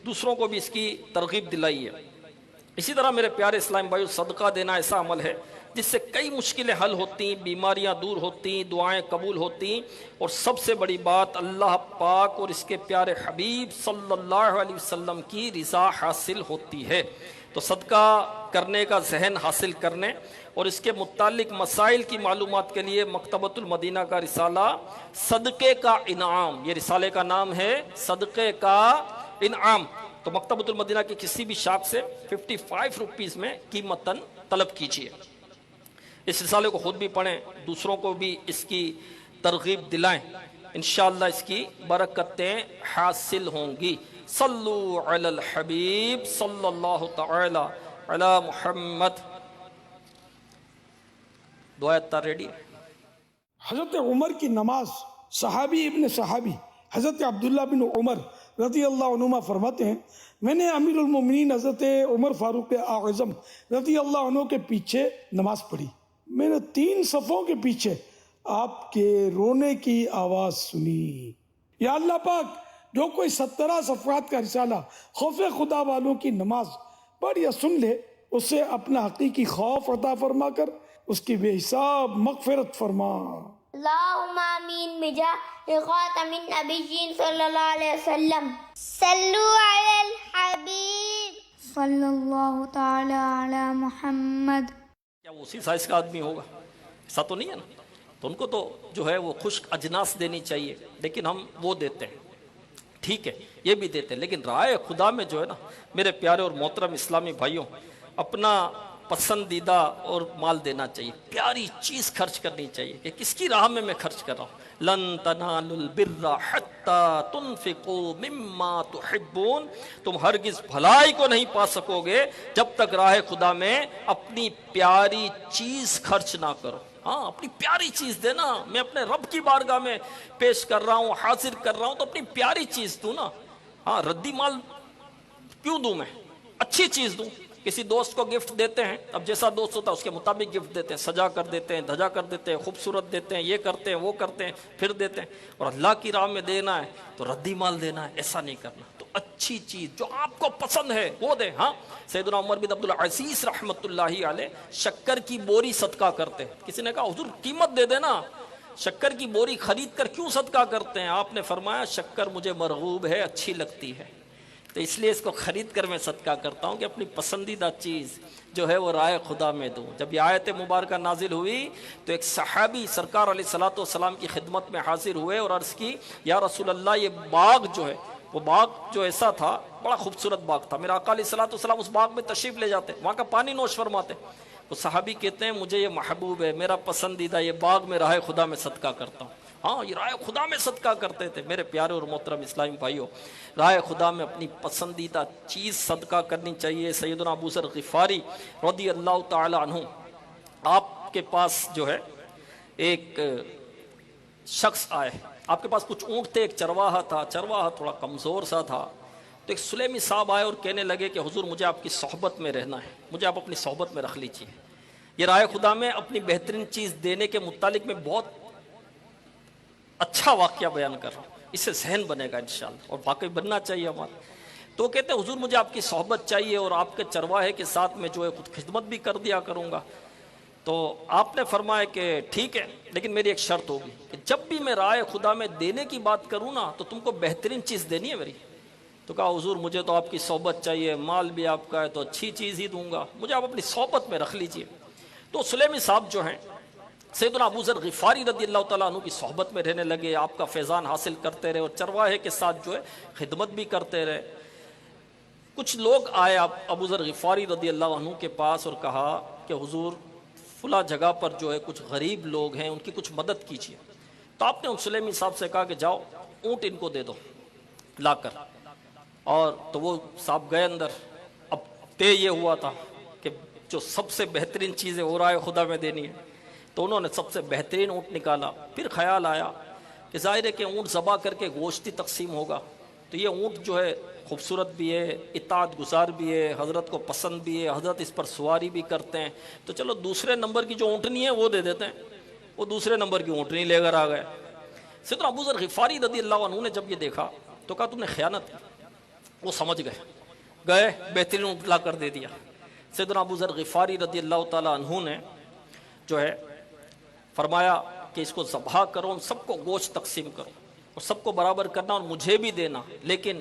دوسروں کو بھی اس کی ترغیب دلائیے. اسی طرح میرے پیارے اسلام بھائیو, صدقہ دینا ایسا عمل ہے جس سے کئی مشکلیں حل ہوتی, بیماریاں دور ہوتی, دعائیں قبول ہوتی, اور سب سے بڑی بات اللہ پاک اور اس کے پیارے حبیب صلی اللہ علیہ وسلم کی رضا حاصل ہوتی ہے. تو صدقہ کرنے کا ذہن حاصل کرنے اور اس کے متعلق مسائل کی معلومات کے لیے مکتبۃ المدینہ کا رسالہ صدقے کا انعام، یہ رسالے کا نام ہے صدقے کا انعام، تو مکتبۃ المدینہ کی کسی بھی شاپ سے 55 روپیز میں قیمتاً طلب کیجیے۔ اس رسالے کو خود بھی پڑھیں، دوسروں کو بھی اس کی ترغیب دلائیں، انشاءاللہ اس کی برکتیں حاصل ہوں گی۔ صلو علی الحبیب صلی اللہ تعالی علی محمد۔ دعا تا ریڈی ہے۔ حضرت عمر کی نماز، صحابی ابن صحابی حضرت عبداللہ بن عمر رضی اللہ عنہما فرماتے ہیں میں نے امیر المومنین حضرت عمر فاروق اعظم رضی اللہ عنہ کے پیچھے نماز پڑھی، میں نے 3 صفوں کے پیچھے آپ کے رونے کی آواز سنی۔ یا اللہ پاک، جو کوئی 17 صفحات کا رسالہ خوف خدا والوں کی نماز پڑھ یا سن لے، اسے اپنا حقیقی خوف عطا فرما کر اس کی بے حساب مغفرت فرما۔ اللہم آمین بجاہ خاتم النبیین صلی اللہ علیہ وسلم۔ صلو علی الحبیب صلی اللہ تعالی علی محمد۔ کیا وہ اسی سائز کا آدمی ہوگا؟ ایسا تو نہیں ہے نا، تو ان کو تو جو ہے وہ خشک اجناس دینی چاہیے، لیکن ہم وہ دیتے ہیں، ٹھیک ہے یہ بھی دیتے ہیں، لیکن رائے خدا میں جو ہے نا میرے پیارے اور محترم اسلامی بھائیوں، اپنا پسندیدہ اور مال دینا چاہیے، پیاری چیز خرچ کرنی چاہیے کہ کس کی راہ میں خرچ کر رہا ہوں۔ لن تنالوا البر حتی تنفقوا مما تحبون، تم ہرگز بھلائی کو نہیں پا سکو گے جب تک راہ خدا میں اپنی پیاری چیز خرچ نہ کرو۔ ہاں اپنی پیاری چیز دینا، میں اپنے رب کی بارگاہ میں پیش کر رہا ہوں، حاضر کر رہا ہوں، تو اپنی پیاری چیز دوں نا۔ ہاں ردی مال کیوں دوں میں؟ اچھی چیز دوں۔ کسی دوست کو گفٹ دیتے ہیں، اب جیسا دوست ہوتا ہے اس کے مطابق گفٹ دیتے ہیں، سجا کر دیتے ہیں، دھجا کر دیتے ہیں، خوبصورت دیتے ہیں، یہ کرتے ہیں وہ کرتے ہیں، پھر دیتے ہیں۔ اور اللہ کی راہ میں دینا ہے تو ردی مال دینا ہے، ایسا نہیں کرنا۔ تو اچھی چیز جو آپ کو پسند ہے وہ دیں۔ ہاں سیدنا عمر بن عبدالعزیز رحمۃ اللہ علیہ شکر کی بوری صدقہ کرتے ہیں۔ کسی نے کہا حضور قیمت دے دینا، شکر کی بوری خرید کر کیوں صدقہ کرتے ہیں؟ آپ نے فرمایا شکر مجھے مرغوب ہے، اچھی لگتی ہے، تو اس لیے اس کو خرید کر میں صدقہ کرتا ہوں کہ اپنی پسندیدہ چیز جو ہے وہ راہ خدا میں دوں۔ جب یہ آیت مبارکہ نازل ہوئی تو ایک صحابی سرکار علیہ الصلوۃ والسلام کی خدمت میں حاضر ہوئے اور عرض کی یا رسول اللہ یہ باغ جو ہے، وہ باغ جو ایسا تھا، بڑا خوبصورت باغ تھا، میرا آقا علیہ الصلوۃ والسلام اس باغ میں تشریف لے جاتے، وہاں کا پانی نوش فرماتے۔ وہ صحابی کہتے ہیں مجھے یہ محبوب ہے، میرا پسندیدہ یہ باغ میں راہ خدا میں صدقہ کرتا ہوں۔ ہاں یہ راہ خدا میں صدقہ کرتے تھے۔ میرے پیارے اور محترم اسلامی بھائیوں، راہ خدا میں اپنی پسندیدہ چیز صدقہ کرنی چاہیے۔ سیدنا ابو ذر غفاری رضی اللہ تعالی عنہ، آپ کے پاس جو ہے ایک شخص آئے، آپ کے پاس کچھ اونٹ تھے، ایک چرواہا تھا، چرواہا تھوڑا کمزور سا تھا، تو ایک سلیمی صاحب آئے اور کہنے لگے کہ حضور مجھے آپ کی صحبت میں رہنا ہے، مجھے آپ اپنی صحبت میں رکھ لیجیے۔ یہ راہ خدا میں اپنی بہترین چیز دینے کے متعلق میں بہت اچھا واقعہ بیان کر رہا ہوں، اس سے ذہن بنے گا انشاءاللہ، اور واقعی بننا چاہیے ہمارا۔ تو کہتے ہیں حضور مجھے آپ کی صحبت چاہیے اور آپ کے چرواہے کے ساتھ میں جو ہے خود خدمت بھی کر دیا کروں گا۔ تو آپ نے فرمایا کہ ٹھیک ہے، لیکن میری ایک شرط ہوگی کہ جب بھی میں راہ خدا میں دینے کی بات کروں نا تو تم کو بہترین چیز دینی ہے میری۔ تو کہا حضور مجھے تو آپ کی صحبت چاہیے، مال بھی آپ کا ہے تو اچھی چیز ہی دوں گا، مجھے آپ اپنی صحبت میں رکھ لیجئے۔ تو سلیمی صاحب جو ہیں سیدنا ابو ذر غفاری رضی اللہ تعالیٰ عنہ کی صحبت میں رہنے لگے، آپ کا فیضان حاصل کرتے رہے اور چرواہے کے ساتھ جو ہے خدمت بھی کرتے رہے۔ کچھ لوگ آئے ابو ذر غفاری رضی اللہ عنہ کے پاس اور کہا کہ حضور فلاں جگہ پر جو ہے کچھ غریب لوگ ہیں، ان کی کچھ مدد کیجیے۔ تو آپ نے ان سلیمی صاحب سے کہا کہ جاؤ اونٹ ان کو دے دو لا کر، اور تو وہ صاحب گئے اندر۔ اب طے یہ ہوا تھا کہ جو سب سے بہترین چیزیں ہو رہا ہے خدا میں دینی ہے، تو انہوں نے سب سے بہترین اونٹ نکالا۔ پھر خیال آیا کہ ظاہر ہے کہ اونٹ ذبح کر کے گوشت تقسیم ہوگا، تو یہ اونٹ جو ہے خوبصورت بھی ہے، اطاعت گزار بھی ہے، حضرت کو پسند بھی ہے، حضرت اس پر سواری بھی کرتے ہیں، تو چلو دوسرے نمبر کی جو اونٹنی ہے وہ دے دیتے ہیں۔ وہ دوسرے نمبر کی اونٹنی لے کر آ گئے۔ سیدنا ابو ذر غفاری رضی اللہ عنہ نے جب یہ دیکھا تو کہا تم نے خیانت کی۔ وہ سمجھ گئے بہترین اونٹ لا کر دے دیا۔ سیدنا ابو ذر غفاری رضی اللہ تعالی عنہ نے جو ہے فرمایا کہ اس کو ذبح کرو، ان سب کو گوشت تقسیم کرو اور سب کو برابر کرنا اور مجھے بھی دینا، لیکن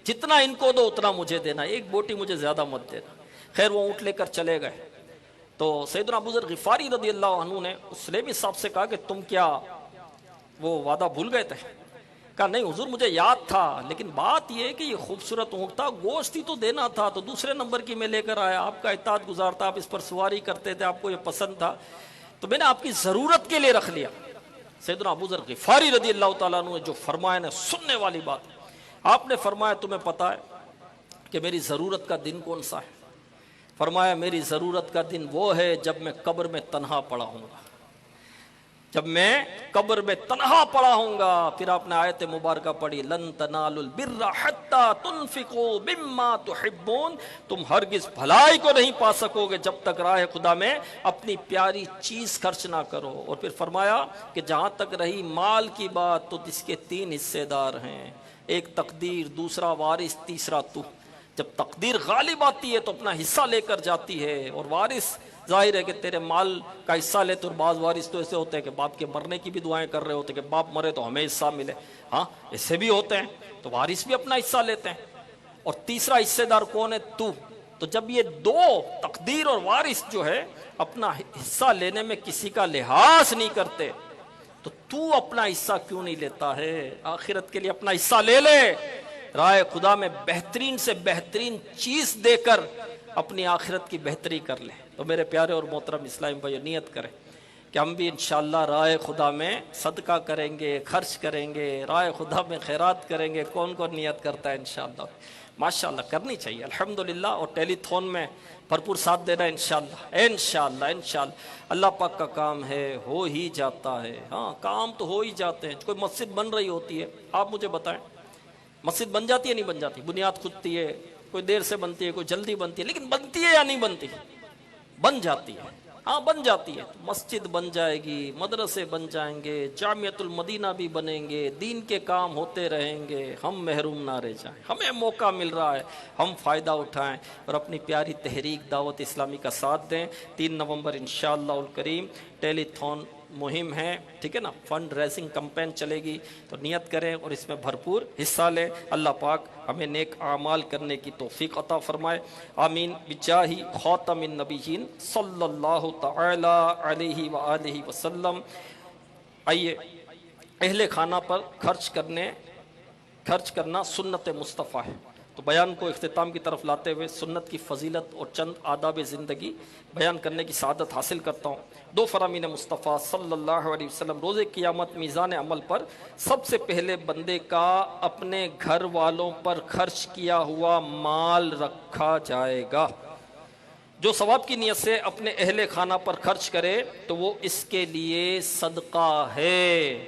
جتنا ان کو دو اتنا مجھے دینا، ایک بوٹی مجھے زیادہ مت دینا۔ خیر وہ اونٹ لے کر چلے گئے تو سیدنا ابو ذر غفاری رضی اللہ عنہ نے سلیمی صاحب سے کہا کہ تم کیا وہ وعدہ بھول گئے تھے؟ کہا نہیں حضور مجھے یاد تھا، لیکن بات یہ ہے کہ یہ خوبصورت اونٹ تھا، گوشت ہی تو دینا تھا، تو دوسرے نمبر کی میں لے کر آیا، آپ کا اطاعت گزار تھا، آپ اس پر سواری کرتے تھے، آپ کو یہ پسند تھا، تو میں نے آپ کی ضرورت کے لیے رکھ لیا۔ سیدنا ابو ذر غفاری رضی اللہ تعالیٰ عنہ نے جو فرمایا نا، سننے والی بات، آپ نے فرمایا تمہیں پتا ہے کہ میری ضرورت کا دن کون سا ہے؟ فرمایا میری ضرورت کا دن وہ ہے جب میں قبر میں تنہا پڑا ہوں گا، جب میں قبر میں تنہا پڑا ہوں گا۔ پھر آپ نے آیت مبارکہ پڑھی، لن تنالوا البر حتی تنفقوا مما تحبون، تم ہرگز بھلائی کو نہیں پا سکو گے جب تک راہ خدا میں اپنی پیاری چیز خرچ نہ کرو۔ اور پھر فرمایا کہ جہاں تک رہی مال کی بات تو اس کے 3 حصے دار ہیں، ایک تقدیر، دوسرا وارث، تیسرا تو۔ جب تقدیر غالب آتی ہے تو اپنا حصہ لے کر جاتی ہے، اور وارث ظاہر ہے کہ تیرے مال کا حصہ لے، تو بعض وارث تو ایسے ہوتے ہیں کہ باپ کے مرنے کی بھی دعائیں کر رہے ہوتے ہیں کہ باپ مرے تو ہمیں حصہ ملے، ہاں ایسے بھی ہوتے ہیں، تو وارث بھی اپنا حصہ لیتے ہیں۔ اور تیسرا حصے دار کون ہے؟ تو جب یہ 2 تقدیر اور وارث جو ہے اپنا حصہ لینے میں کسی کا لحاظ نہیں کرتے، تو اپنا حصہ کیوں نہیں لیتا ہے؟ آخرت کے لیے اپنا حصہ لے لے، راہ خدا میں بہترین سے بہترین چیز دے کر اپنی آخرت کی بہتری کر لے۔ تو میرے پیارے اور محترم اسلام بھائیو، نیت کریں کہ ہم بھی انشاءاللہ راہ خدا میں صدقہ کریں گے، خرچ کریں گے، راہ خدا میں خیرات کریں گے۔ کون کون نیت کرتا ہے انشاءاللہ؟ ماشاءاللہ کرنی چاہیے الحمدللہ، اور ٹیلی تھون میں بھرپور ساتھ دینا انشاءاللہ۔ اللہ پاک کا کام ہے، ہو ہی جاتا ہے، ہاں کام تو ہو ہی جاتے ہیں۔ کوئی مسجد بن رہی ہوتی ہے، آپ مجھے بتائیں مسجد بن جاتی ہے نہیں بن جاتی؟ بنیاد کھدتی ہے، کوئی دیر سے بنتی ہے، کوئی جلدی بنتی ہے، لیکن بنتی ہے یا نہیں بنتی؟ بن جاتی ہے، ہاں بن جاتی ہے۔ مسجد بن جائے گی، مدرسے بن جائیں گے، جامعۃ المدینہ بھی بنیں گے، دین کے کام ہوتے رہیں گے، ہم محروم نہ رہ جائیں۔ ہمیں موقع مل رہا ہے، ہم فائدہ اٹھائیں اور اپنی پیاری تحریک دعوت اسلامی کا ساتھ دیں۔ 3 نومبر انشاءاللہ الکریم ٹیلی تھون مہم ہے، ٹھیک ہے نا، فنڈ ریزنگ کمپین چلے گی، تو نیت کریں اور اس میں بھرپور حصہ لیں۔ اللہ پاک ہمیں نیک اعمال کرنے کی توفیق عطا فرمائے، آمین بجاہ خاتم النبیین صلی اللہ تعالی علیہ وآلہ وسلم۔ آئیے، اہل خانہ پر خرچ کرنا سنت مصطفیٰ ہے، تو بیان کو اختتام کی طرف لاتے ہوئے سنت کی فضیلت اور چند آداب زندگی بیان کرنے کی سعادت حاصل کرتا ہوں۔ 2 فرامین مصطفیٰ صلی اللہ علیہ وسلم، روز قیامت میزان عمل پر سب سے پہلے بندے کا اپنے گھر والوں پر خرچ کیا ہوا مال رکھا جائے گا۔ جو ثواب کی نیت سے اپنے اہل خانہ پر خرچ کرے تو وہ اس کے لیے صدقہ ہے۔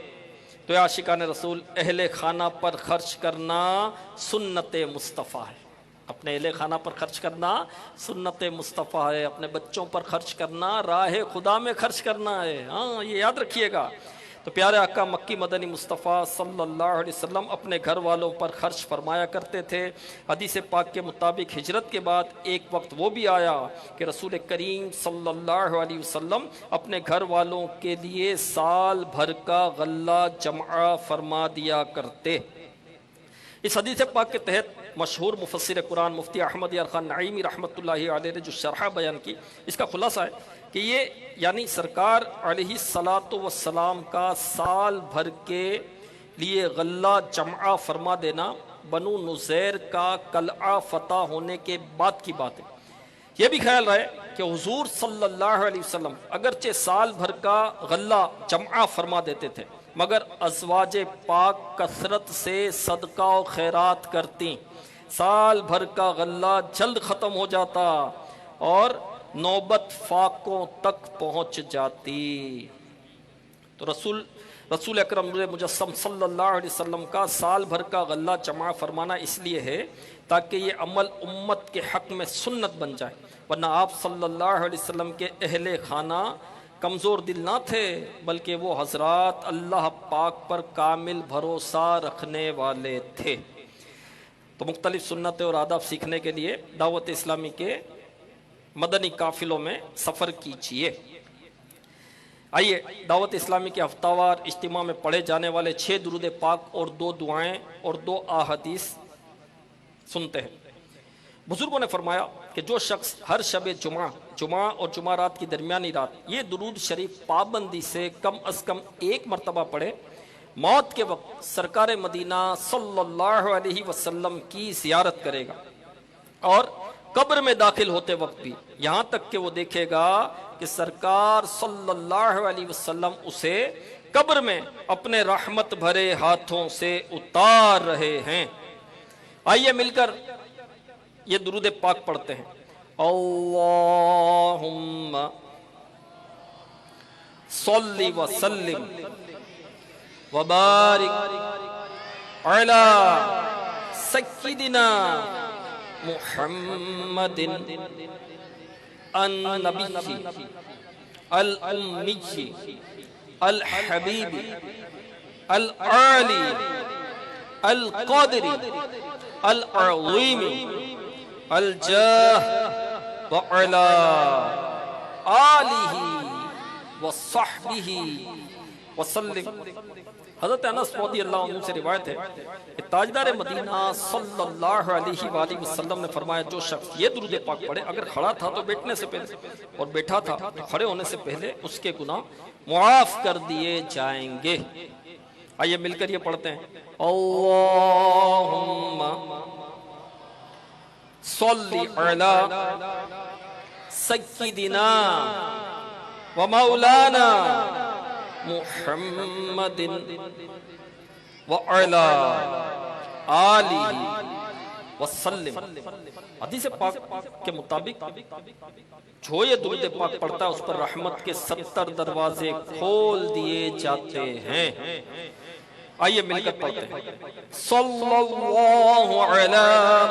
تو عاشقان رسول، اہل خانہ پر خرچ کرنا سنت مصطفیٰ ہے، اپنے اہل خانہ پر خرچ کرنا سنت مصطفیٰ ہے، اپنے بچوں پر خرچ کرنا راہ خدا میں خرچ کرنا ہے، ہاں یہ یاد رکھیے گا۔ تو پیارے آقا مکی مدنی مصطفیٰ صلی اللہ علیہ وسلم اپنے گھر والوں پر خرچ فرمایا کرتے تھے۔ حدیث پاک کے مطابق ہجرت کے بعد ایک وقت وہ بھی آیا کہ رسول کریم صلی اللہ علیہ وسلم اپنے گھر والوں کے لیے سال بھر کا غلہ جمع فرما دیا کرتے۔ اس حدیث پاک کے تحت مشہور مفسر قرآن مفتی احمد یار خان نعیمی رحمۃ اللہ علیہ نے جو شرح بیان کی، اس کا خلاصہ ہے کہ یہ یعنی سرکار علیہ الصلاۃ والسلام کا سال بھر کے لیے غلہ جمع فرما دینا بنو نذیر کا قلعہ فتح ہونے کے بعد کی بات ہے۔ یہ بھی خیال رہے کہ حضور صلی اللہ علیہ وسلم اگرچہ سال بھر کا غلہ جمع فرما دیتے تھے، مگر ازواج پاک کثرت سے صدقہ و خیرات کرتی، سال بھر کا غلہ جلد ختم ہو جاتا اور نوبت فاقوں تک پہنچ جاتی۔ تو رسول اکرم مجسم صلی اللہ علیہ وسلم کا سال بھر کا غلہ جمع فرمانا اس لیے ہے تاکہ یہ عمل امت کے حق میں سنت بن جائے، ورنہ آپ صلی اللہ علیہ وسلم کے اہل خانہ کمزور دل نہ تھے، بلکہ وہ حضرات اللہ پاک پر کامل بھروسہ رکھنے والے تھے۔ تو مختلف سنتیں اور آداب سیکھنے کے لیے دعوت اسلامی کے مدنی قافلوں میں سفر کیجیے۔ آئیے دعوت اسلامی کے ہفتہ وار اجتماع میں پڑھے جانے والے 6 درود پاک اور 2 دعائیں اور 2 احادیث سنتے ہیں۔ بزرگوں نے فرمایا کہ جو شخص ہر شب جمعہ اور جمعرات کی درمیانی رات یہ درود شریف پابندی سے کم از کم 1 مرتبہ پڑھے، موت کے وقت سرکار مدینہ صلی اللہ علیہ وسلم کی زیارت کرے گا، اور قبر میں داخل ہوتے وقت بھی یہاں تک کہ وہ دیکھے گا کہ سرکار صلی اللہ علیہ وسلم اسے قبر میں اپنے رحمت بھرے ہاتھوں سے اتار رہے ہیں۔ آئیے مل کر یہ درود پاک پڑھتے ہیں۔ اللہم صلی وسلم وبارک علی سیدنا محمد النبی الامی الحبیب العالی القادری العظیم الجاہ وعلا آلہ وصحبہ وسلم۔ حضرت انس رضی اللہ عنہ سے روایت ہے کہ تاجدار مدینہ صلی اللہ علیہ وآلہ وسلم نے فرمایا جو شخص یہ درود پاک پڑھے، اگر کھڑا تھا تو بیٹھنے سے پہلے اور بیٹھا تھا تو کھڑے ہونے سے پہلے اس کے گناہ معاف کر دیے جائیں گے۔ آئیے مل کر یہ پڑھتے ہیں۔ اللہم صلی علی سیدنا و مولانا محمد وعلی آلہ وسلم۔ حدیث پاک کے مطابق جو یہ درود پاک پڑھتا ہے اس پر رحمت کے 70 دروازے کھول دیے جاتے ہیں۔ آئیے مل کر پڑھتے ہیں۔ صلی اللہ علی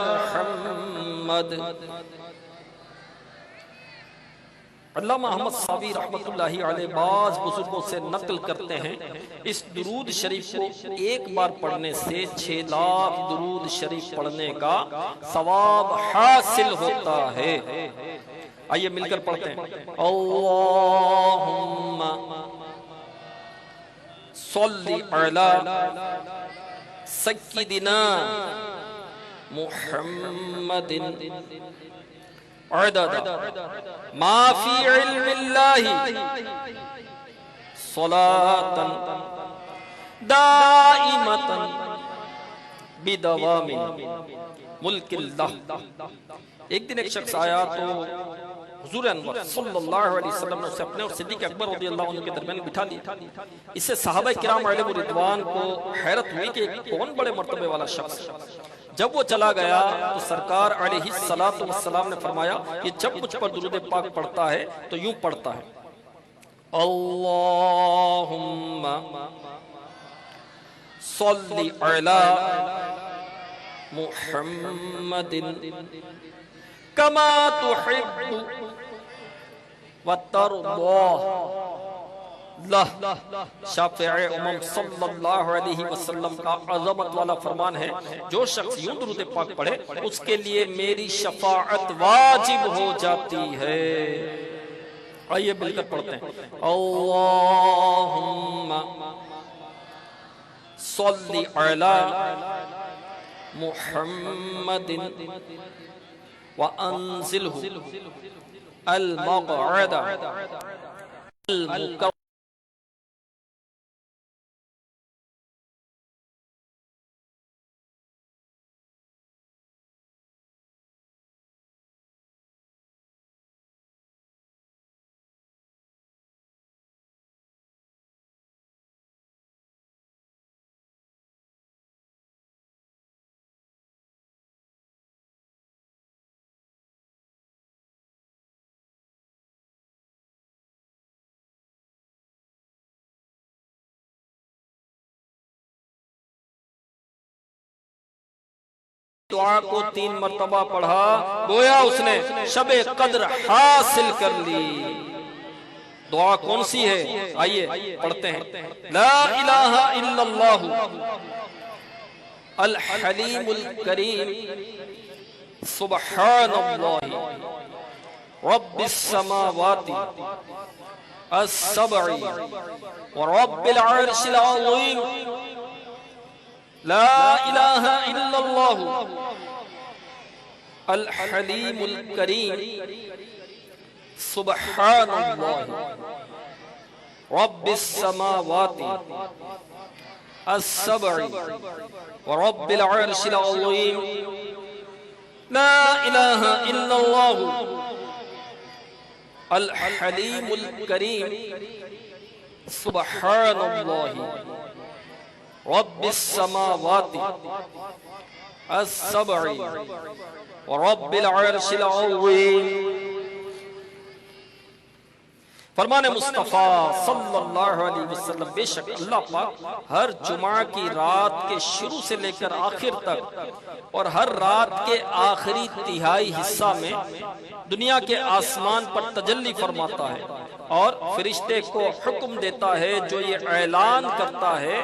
محمد۔ علامہ احمد صاوی رحمت اللہ علیہ بعض بزرگوں سے نقل کرتے ہیں اس درود شریف کو 1 بار پڑھنے سے 6 لاکھ درود شریف پڑھنے کا ثواب حاصل ہوتا ہے۔ آئیے مل کر پڑھتے ہیں۔ اللہم صلی علی سیدنا محمد عدد ما فی علم اللہ صلاة دائمة بدوام ملک اللہ۔ ایک دن ایک شخص آیا تو حضور انور صلی اللہ علیہ وسلم نے اسے اپنے اور صدیق اکبر رضی اللہ عنہ کے درمیان بٹھا لیا۔ اس سے صحابہ کرام علیہ رضوان کو حیرت ہوئی کہ کون بڑے مرتبے والا شخص۔ جب وہ چلا گیا تو سرکار علیہ السلام نے فرمایا کہ جب مجھ پر درود پاک پڑھتا ہے تو یوں پڑھتا ہے۔ اللہم صلی علی محمد کما تحب وترضى۔ شافع امم صلی اللہ علیہ وسلم کا عظمت والا فرمان ہے جو شخص یوں درود پاک پڑھے اس کے لیے میری شفاعت واجب ہو جاتی ہے۔ آئیے مل کر پڑھتے ہیں۔ اللہم صلی علی محمد وانزلہ المقعد المقرب دعا کو 3 مرتبہ پڑھا گویا اس نے شب قدر حاصل کر لی۔ دعا کون سی ہے؟ آئیے پڑھتے ہیں۔ لا الہ الا اللہ الحلیم الکریم سبحان اللہ رب السماوات السبع ورب العرش العظیم۔ لا الہ الا اللہ الحلیم الکریم سبحان اللہ رب السماوات السبع ورب العرش العظیم لا الہ الا اللہ الحلیم الکریم سبحان اللہ رب السماوات السبع ورب العرش العظیم. فرمان مصطفیٰ صلی اللہ علیہ وسلم بے شک اللہ پاک ہر جمعہ کی رات کے شروع سے لے کر آخر تک اور ہر رات کے آخری تہائی حصہ میں دنیا کے آسمان پر تجلی فرماتا ہے اور فرشتے کو حکم دیتا ہے جو یہ اعلان کرتا ہے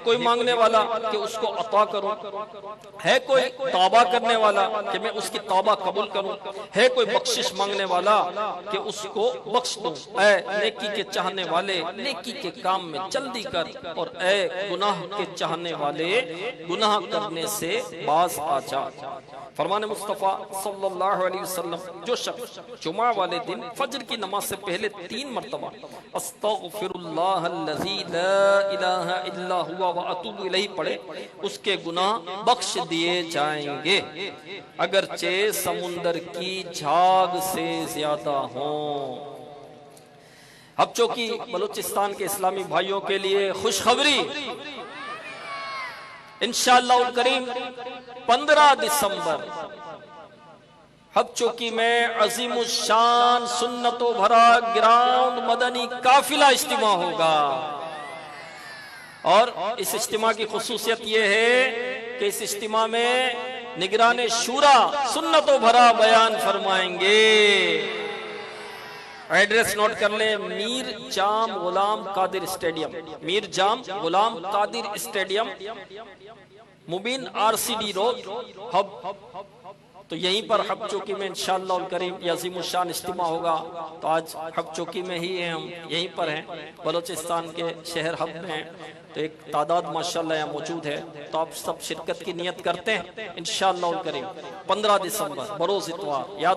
کوئی مانگنے والا کہ اس کو عطا کروں، ہے کوئی توبہ کرنے والا کہ میں اس کی توبہ قبول کروں، ہے کوئی بخشش مانگنے والا کہ اس کو بخش دوں. اے نیکی کے چاہنے والے نیکی کے کام میں جلدی کر، اور اے گناہ کے چاہنے والے گناہ کرنے سے باز آ جا. فرمان مصطفیٰ صلی اللہ علیہ وسلم جو شخص جمعہ والے دن فجر کی نماز سے پہلے 3 مرتبہ استغفر اللہ الذی لا الہ الا ہوا واتوب الیہ پڑھے اس کے گناہ بخش دیے جائیں گے اگرچہ سمندر کی جھاگ سے زیادہ ہوں. اب چونکہ بلوچستان کے اسلامی بھائیوں کے لیے خوشخبری، انشاءاللہ الکریم 15 دسمبر ہب چوکی میں عظیم الشان سنتوں بھرا گراؤنڈ مدنی قافلہ اجتماع ہوگا. اور اس اجتماع کی خصوصیت یہ ہے کہ اس اجتماع میں نگران شورا سنتوں بھرا بیان فرمائیں گے. ایڈریس نوٹ کر لیں، میر جام غلام قادر اسٹیڈیم، میر جام غلام قادر اسٹیڈیم، مبین RCD روڈ ہب. تو یہیں پر حب چوکی میں انشاءاللہ الکریم یہ عظیم الشان اجتماع ہوگا. تو آج حب چوکی میں ہی ہیں، ہم یہیں پر ہیں، بلوچستان کے شہر حب میں ہیں. تو ایک تعداد ماشاءاللہ یہاں موجود ہے. تو آپ سب شرکت کی نیت کرتے ہیں انشاءاللہ الکریم 15 دسمبر بروز اتوار. یاد